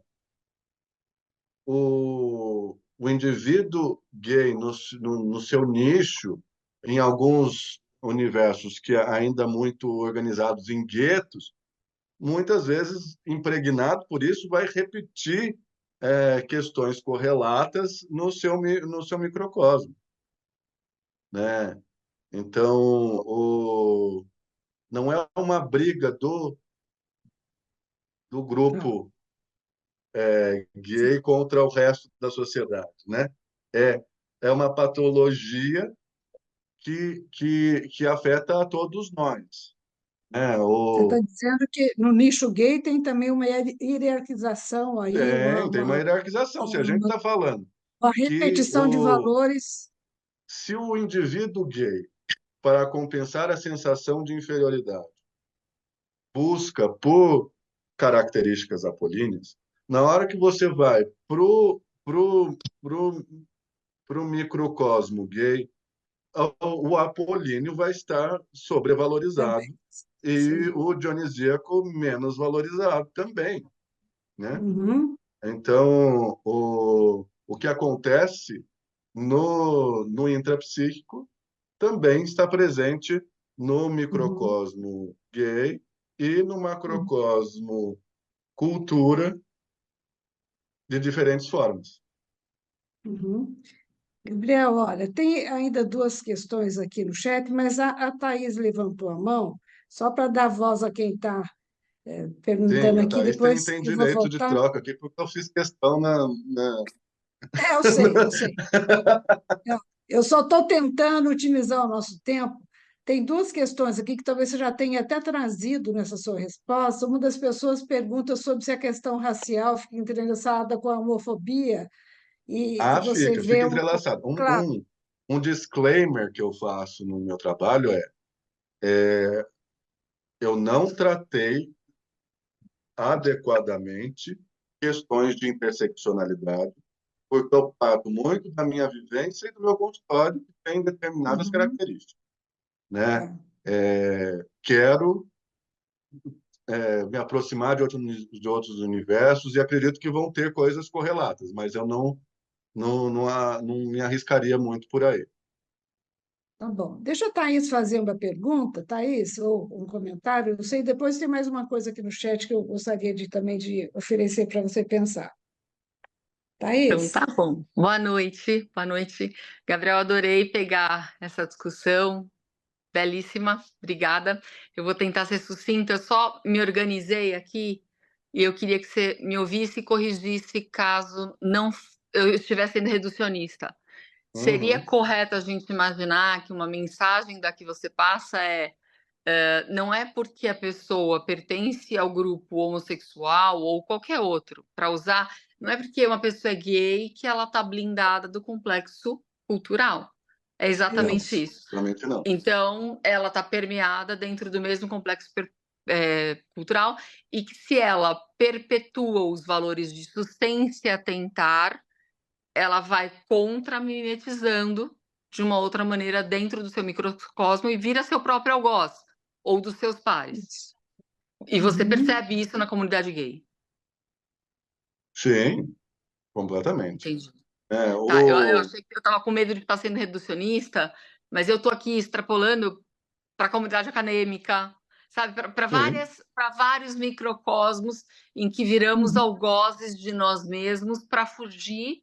o indivíduo gay no seu nicho, em alguns universos que ainda muito organizados em guetos, muitas vezes impregnado por isso, vai repetir questões correlatas no seu microcosmo, né? Então, não é uma briga do Tá. grupo gay contra o resto da sociedade, né? É, é uma patologia que afeta a todos nós, né? Você está dizendo que no nicho gay tem também uma hierarquização aí, Tem uma hierarquização. Se a gente uma, está falando uma que repetição de valores. se o indivíduo gay, para compensar a sensação de inferioridade, busca por características apolíneas, na hora que você vai pro, pro microcosmo gay, o apolíneo vai estar Também. sobrevalorizado e Sim. o dionisíaco menos valorizado também, né? Uhum, Então, o que acontece no intrapsíquico também está presente no uhum, microcosmo gay e no uhum, macrocosmo cultura de diferentes formas. uhum. Gabriel, olha, tem ainda duas questões aqui no chat, mas a Thaís levantou a mão, só para dar voz a quem está Sim, perguntando a aqui, Thaís depois tem eu vou direito de voltar. troca aqui, porque eu fiz questão na... Eu sei, eu sei. Eu, eu só estou tentando otimizar o nosso tempo. Tem duas questões aqui que talvez você já tenha até trazido nessa sua resposta. Uma das pessoas pergunta sobre se a questão racial fica entrelaçada com a homofobia, e Ah, você fica vê entrelaçado. claro. Um disclaimer que eu faço no meu trabalho é: eu não tratei adequadamente questões de interseccionalidade, porque eu parto muito da minha vivência e do meu consultório, que tem determinadas Uhum, características, né? tá. Quero me aproximar de outros universos e acredito que vão ter coisas correlatas, mas eu não me arriscaria muito por aí. Tá bom. Deixa a Thaís fazer uma pergunta, Thaís, ou um comentário. Não sei, depois tem mais uma coisa aqui no chat que eu gostaria também de oferecer para você pensar. Então, Thaís? tá bom. Boa noite, boa noite. Gabriel, adorei pegar essa discussão, belíssima, obrigada. Eu vou tentar ser sucinta, eu só me organizei aqui e eu queria que você me ouvisse e corrigisse caso não eu estivesse sendo reducionista. Seria Uhum. correto a gente imaginar que uma mensagem da que você passa não é porque a pessoa pertence ao grupo homossexual ou qualquer outro, para usar, não é porque uma pessoa é gay que ela está blindada do complexo cultural. É Não, exatamente Isso. isso. realmente não. Então, ela está permeada dentro do mesmo complexo cultural e que se ela perpetua os valores de sustência e atentar, ela vai contra-mimetizando de uma outra maneira dentro do seu microcosmo e vira seu próprio algoz ou dos seus pares. Isso. E você Uhum. percebe isso na comunidade gay. Sim, completamente. Entendi. É, Tá, eu achei que eu estava com medo de estar sendo reducionista, mas eu estou aqui extrapolando para a comunidade acadêmica, sabe, para sim. vários microcosmos em que viramos Uhum. algozes de nós mesmos para fugir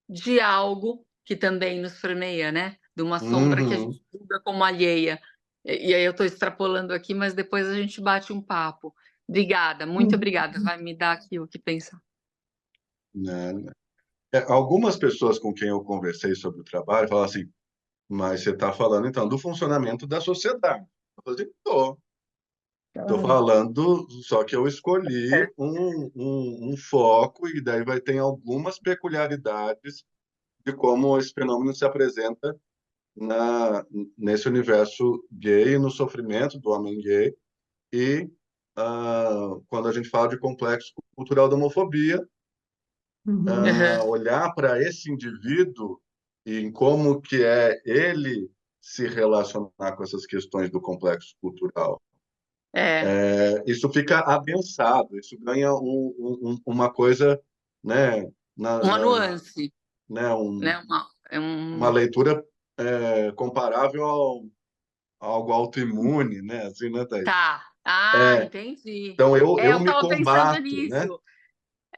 de algo que também nos fremeia, né? De uma sombra que a Uhum. gente julga como alheia. E aí eu estou extrapolando aqui, mas depois a gente bate um papo. Obrigada, muito obrigada. Uhum. Vai me dar aqui o que pensar. Né? Algumas pessoas com quem eu conversei sobre o trabalho falaram assim, mas você está falando então do funcionamento da sociedade. Eu falei, estou Claro. falando, só que eu escolhi um foco e daí vai ter algumas peculiaridades de como esse fenômeno se apresenta na, nesse universo gay, no sofrimento do homem gay e quando a gente fala de complexo cultural da homofobia, Uhum. olhar para esse indivíduo e em como que é ele se relacionar com essas questões do complexo cultural. Isso fica adensado, isso ganha uma coisa, né, uma nuance, né, né? uma leitura comparável a algo autoimune, né, assim, né, Thaís? Tá. Entendi. Então eu Eu me estava pensando combato, né? nisso.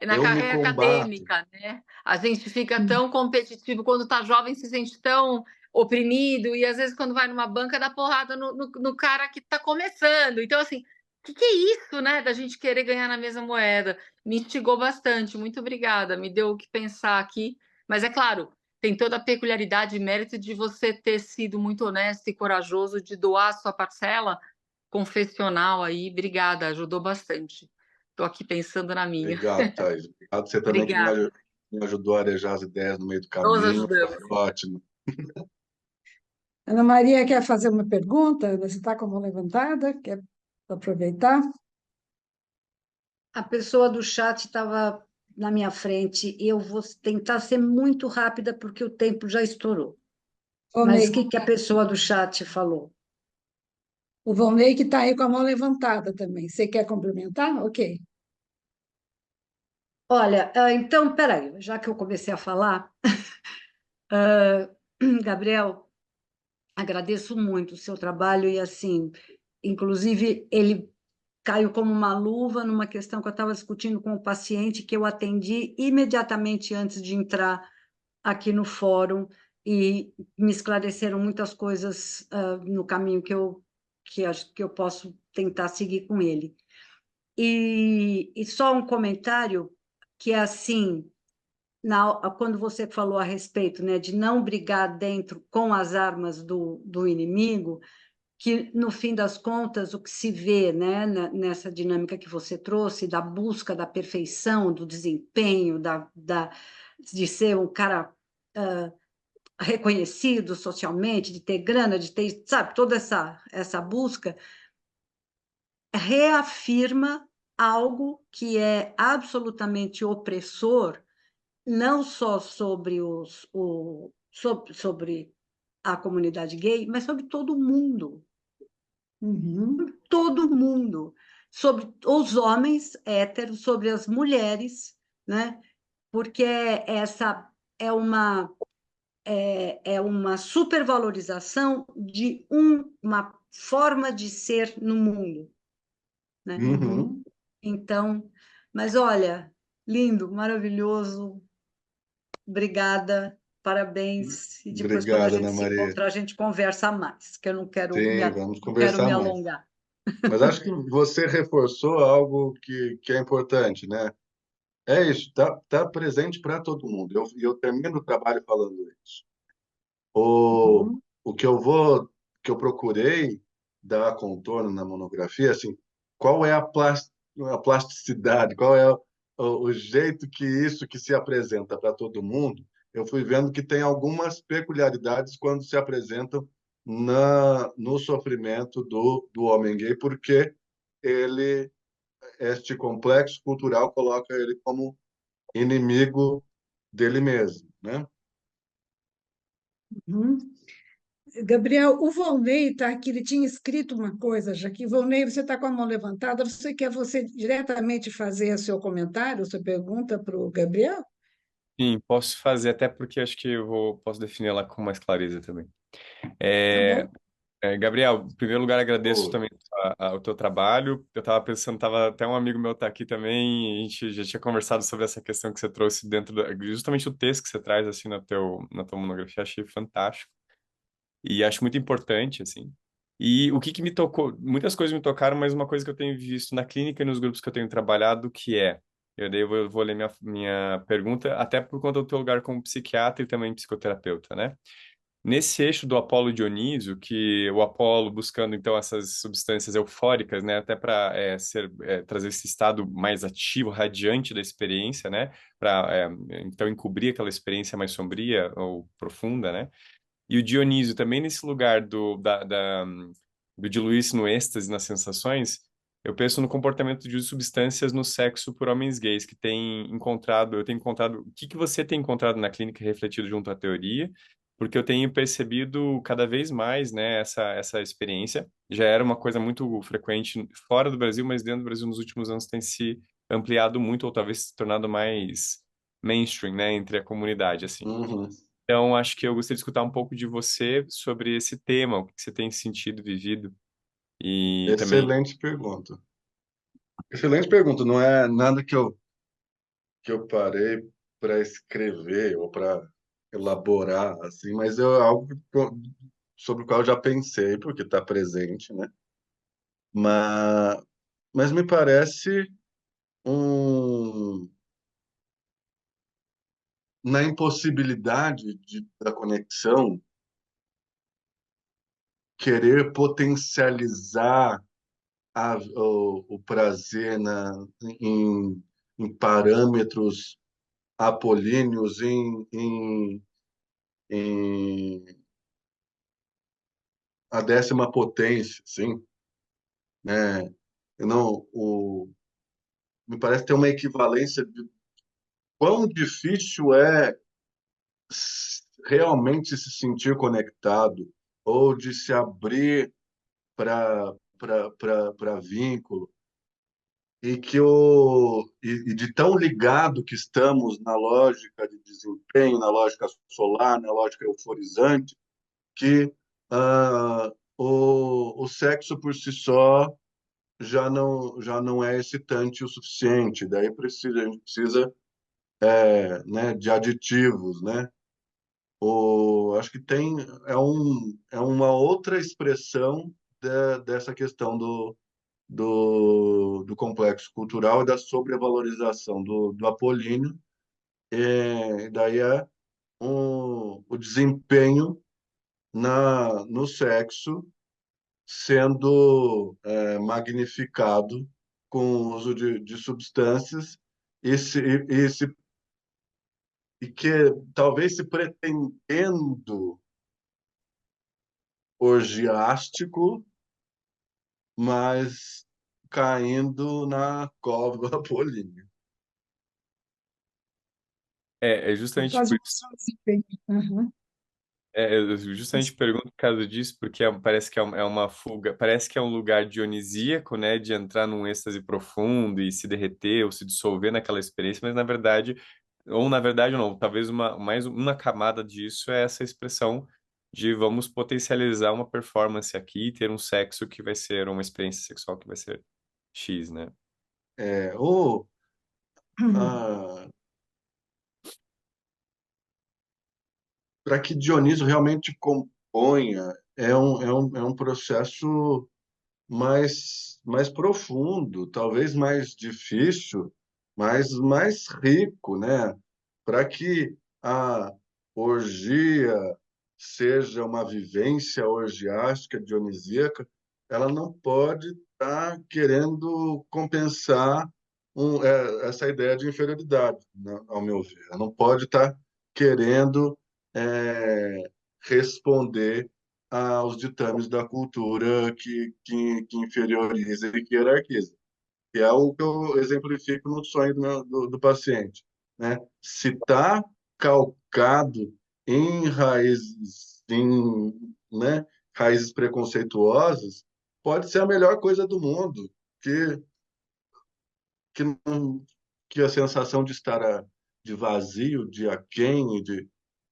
Na Eu me carreira combato. acadêmica, né? A gente fica tão competitivo quando está jovem, se sente tão oprimido, e às vezes quando vai numa banca dá porrada no cara que está começando. Então, assim, o que é isso, né? Da gente querer ganhar na mesma moeda? Me instigou bastante. Muito obrigada. Me deu o que pensar aqui. Mas é claro, tem toda a peculiaridade e mérito de você ter sido muito honesto e corajoso de doar a sua parcela confessional aí. Obrigada, ajudou bastante. Estou aqui pensando na minha. Obrigado, Thaís. Obrigado você também que Obrigada. me ajudou a arejar as ideias no meio do Nós caminho. ajudamos. Foi ótimo. Ana Maria quer fazer uma pergunta? Você está com a mão levantada? Quer aproveitar? A pessoa do chat estava na minha frente e eu vou tentar ser muito rápida porque o tempo já estourou. Mas Volney. o que a pessoa do chat falou? O Volney que está aí com a mão levantada também. Você quer complementar? Ok. Olha, então, peraí, já que eu comecei a falar, Gabriel, agradeço muito o seu trabalho e, assim, inclusive, ele caiu como uma luva numa questão que eu estava discutindo com o paciente que eu atendi imediatamente antes de entrar aqui no fórum e me esclareceram muitas coisas no caminho que acho que eu posso tentar seguir com ele. E só um comentário que é assim, quando você falou a respeito, né, de não brigar dentro com as armas do inimigo, que no fim das contas o que se vê, né, nessa dinâmica que você trouxe da busca da perfeição, do desempenho, de ser um cara reconhecido socialmente, de ter grana, de ter, sabe, toda essa busca, reafirma algo que é absolutamente opressor, não só sobre a comunidade gay, mas sobre todo mundo. Todo mundo. Sobre os homens héteros, sobre as mulheres, né? Porque essa é uma supervalorização de uma forma de ser no mundo, né? Uhum. Então, mas olha, lindo, maravilhoso, obrigada, parabéns, e depois quando a Obrigado, gente Ana se Maria. encontrar, a gente conversa mais, que eu não Sim, vamos não quero conversar me mais. alongar. Mas acho que você reforçou algo que é importante, né? É isso, tá presente para todo mundo. Eu termino o trabalho falando isso. O, Uhum. o que eu procurei dar contorno na monografia, assim, qual é a plasticidade, qual é o jeito que isso que se apresenta para todo mundo, eu fui vendo que tem algumas peculiaridades quando se apresentam no sofrimento do homem gay, porque ele, este complexo cultural coloca ele como inimigo dele mesmo, né? Uhum. Gabriel, o Volney está aqui, ele tinha escrito uma coisa já aqui. Volney, você está com a mão levantada, você quer diretamente fazer o seu comentário, sua pergunta para o Gabriel? Sim, posso fazer, até porque acho que posso definir ela com mais clareza também. Tá É, bom? Gabriel, em primeiro lugar, agradeço Oi. também o teu trabalho. Eu estava pensando, até um amigo meu tá aqui também, e a gente já tinha conversado sobre essa questão que você trouxe justamente o texto que você traz assim na tua monografia, achei fantástico e acho muito importante assim. E o que me tocou, muitas coisas me tocaram, mas uma coisa que eu tenho visto na clínica e nos grupos que eu tenho trabalhado, eu vou ler minha pergunta, até por conta do teu lugar como psiquiatra e também psicoterapeuta, né? Nesse eixo do Apolo Dionísio, que o Apolo buscando então essas substâncias eufóricas, né, até para trazer esse estado mais ativo, radiante da experiência, né, para então encobrir aquela experiência mais sombria ou profunda, né? E o Dionísio também nesse lugar do diluir-se no êxtase, nas sensações, eu penso no comportamento de uso de substâncias no sexo por homens gays, eu tenho encontrado, o que você tem encontrado na clínica refletido junto à teoria, porque eu tenho percebido cada vez mais, né, essa experiência. Já era uma coisa muito frequente fora do Brasil, mas dentro do Brasil nos últimos anos tem se ampliado muito, ou talvez se tornado mais mainstream, né, entre a comunidade, assim. Uhum. Então, acho que eu gostaria de escutar um pouco de você sobre esse tema, o que você tem sentido, vivido, e também... Excelente pergunta. Excelente pergunta. Não é nada que eu parei para escrever ou para elaborar, assim, mas é algo sobre o qual eu já pensei, porque está presente, né? Mas, mas me parece um, na impossibilidade da conexão, querer potencializar o prazer em, em parâmetros apolíneos, em a 10ª potência, sim, né? Eu não, me parece ter uma equivalência de quão difícil é realmente se sentir conectado ou de se abrir para vínculo e de tão ligado que estamos na lógica de desempenho, na lógica solar, na lógica euforizante, que o sexo por si só já não é excitante o suficiente. Daí a gente precisa, né, de aditivos, né? Acho que é uma outra expressão dessa questão do complexo cultural e da sobrevalorização do apolíneo. Daí o desempenho no sexo sendo magnificado com o uso de substâncias e, se, e, se, e que talvez se pretendendo orgiástico, mas caindo na cova do apolíneo. É Por justamente causa por de isso. uma desempenho. Uhum. Eu justamente pergunto por causa disso, porque parece que é uma fuga, parece que é um lugar dionisíaco, né, de entrar num êxtase profundo e se derreter ou se dissolver naquela experiência, mas na verdade não, talvez mais uma camada disso é essa expressão de vamos potencializar uma performance aqui e ter um sexo que vai ser uma experiência sexual que vai ser X, né? É, Uhum. ah, para que Dionísio realmente componha, é um processo mais profundo, talvez mais difícil, mas mais rico, né? Para que a orgia seja uma vivência orgiástica dionisíaca, ela não pode estar querendo compensar essa ideia de inferioridade, né, ao meu ver. Ela não pode estar querendo responder aos ditames da cultura que inferioriza e que hierarquiza, que é o que eu exemplifico no sonho do paciente, né? Se está calcado em né, raízes preconceituosas, pode ser a melhor coisa do mundo, que, não, que a sensação de estar de vazio, de aquém,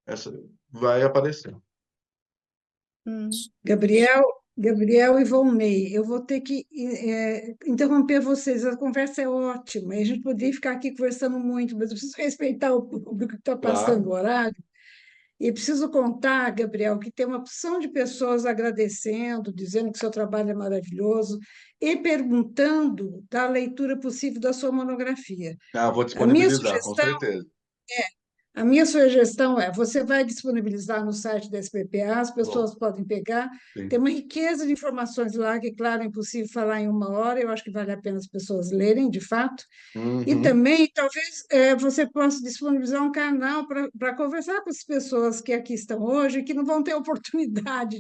essa, vai aparecer. Gabriel, Gabriel e Volney, eu vou ter que interromper vocês. A conversa é ótima, e a gente poderia ficar aqui conversando muito, mas eu preciso respeitar o público que está passando Claro. o horário. E preciso contar, Gabriel, que tem uma opção de pessoas agradecendo, dizendo que seu trabalho é maravilhoso e perguntando da leitura possível da sua monografia. Vou A minha disponibilizar, com sugestão certeza. A minha sugestão é: você vai disponibilizar no site da SPPA, as Bom, pessoas podem pegar, tem sim. uma riqueza de informações lá, que, claro, é impossível falar em uma hora, eu acho que vale a pena as pessoas lerem, de fato. E Uhum. também, talvez, você possa disponibilizar um canal para conversar com as pessoas que aqui estão hoje, que não vão ter oportunidade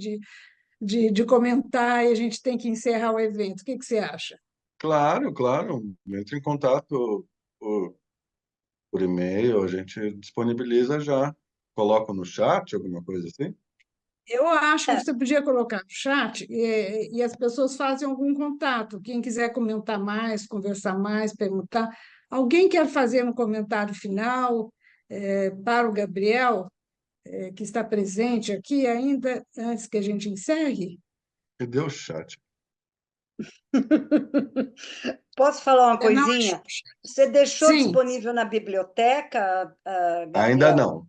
de comentar, e a gente tem que encerrar o evento. O que que você acha? Claro, claro. Entre em contato por, por e-mail, a gente disponibiliza já. coloco no chat, alguma coisa assim? Eu acho que você podia colocar no chat e as pessoas fazem algum contato. Quem quiser comentar mais, conversar mais, perguntar. Alguém quer fazer um comentário final para o Gabriel, que está presente aqui ainda, antes que a gente encerre? Cadê o chat? Posso falar uma Não, coisinha? Você deixou sim. disponível na biblioteca, Ainda Gabriel? não.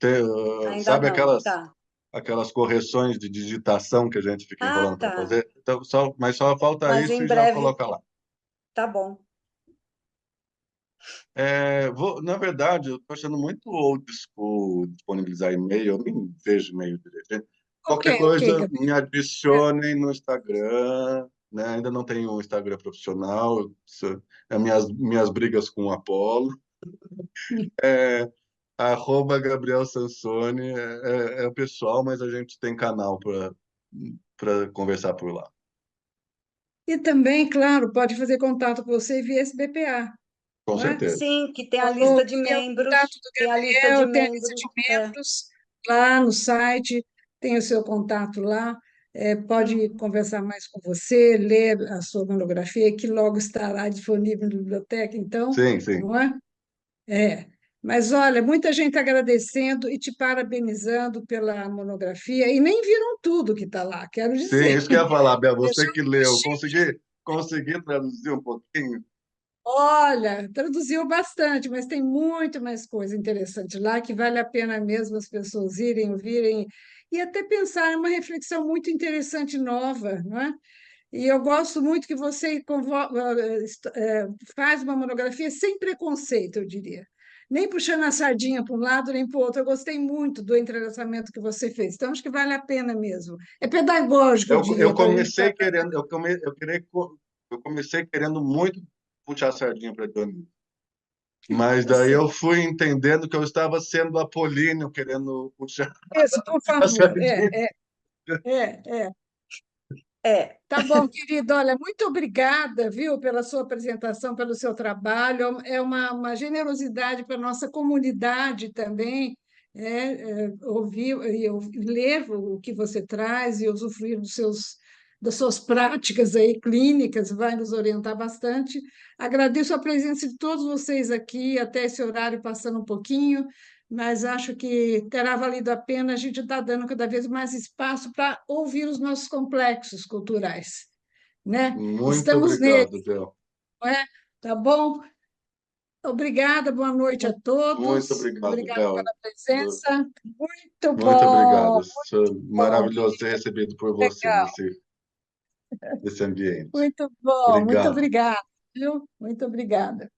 Ainda Sabe não, tá. aquelas correções de digitação que a gente fica Ah, enrolando para tá. fazer? Então, mas só falta Mas isso em e já breve, coloca lá. tá bom. Na verdade, eu estou achando muito old school disponibilizar e-mail, eu nem vejo e-mail direito. Ok, Qualquer ok, coisa, Gabriel. me adicionem no Instagram, né? Ainda não tenho um Instagram profissional, minhas brigas com o Apolo. É, @Gabriel Sansone é o pessoal, mas a gente tem canal para conversar por lá. E também, claro, pode fazer contato com você via SBPA, Com não é? certeza. Sim, que tem a Ou lista de tem o contato membros, do tem a lista de Gabriel, tem a lista membros. de membros lá no site, tem o seu contato lá, pode conversar mais com você, ler a sua monografia, que logo estará disponível na biblioteca, então, Sim, sim. não é? É. Mas olha, muita gente agradecendo e te parabenizando pela monografia, e nem viram tudo que está lá, quero Sim, dizer. isso que eu ia falar, Bel, você Deixou que um leu, gostinho. consegui traduzir um pouquinho? Olha, traduziu bastante, mas tem muito mais coisa interessante lá que vale a pena mesmo as pessoas irem, ouvirem e até pensar em uma reflexão muito interessante nova, não é? E eu gosto muito que você faz uma monografia sem preconceito, eu diria. Nem puxando a sardinha para um lado nem para o outro. Eu gostei muito do entrelaçamento que você fez. Então, acho que vale a pena mesmo. É pedagógico, eu Eu diria, para a gente comecei trabalhar. querendo, eu comecei querendo muito puxar a sardinha para Dani, mas Eu daí sei. eu fui entendendo que eu estava sendo apolíneo querendo puxar Isso, por a favor. sardinha. É. É, Tá bom, querido. Olha, muito obrigada, viu, pela sua apresentação, pelo seu trabalho. É uma generosidade para a nossa comunidade também, ouvir e ler o que você traz e usufruir das suas práticas aí clínicas, vai nos orientar bastante. Agradeço a presença de todos vocês aqui, até esse horário passando um pouquinho, mas acho que terá valido a pena. A gente está dando cada vez mais espaço para ouvir os nossos complexos culturais, né? Muito Estamos nele, obrigado, Bel. não é? Tá bom? Obrigada, boa noite a Muito todos. obrigado, Obrigada Bel. pela presença. Muito Muito bom, obrigado. muito bom. Maravilhoso ser recebido por você Legal. nesse ambiente. Muito bom, muito Obrigado. obrigada, viu? Muito obrigada.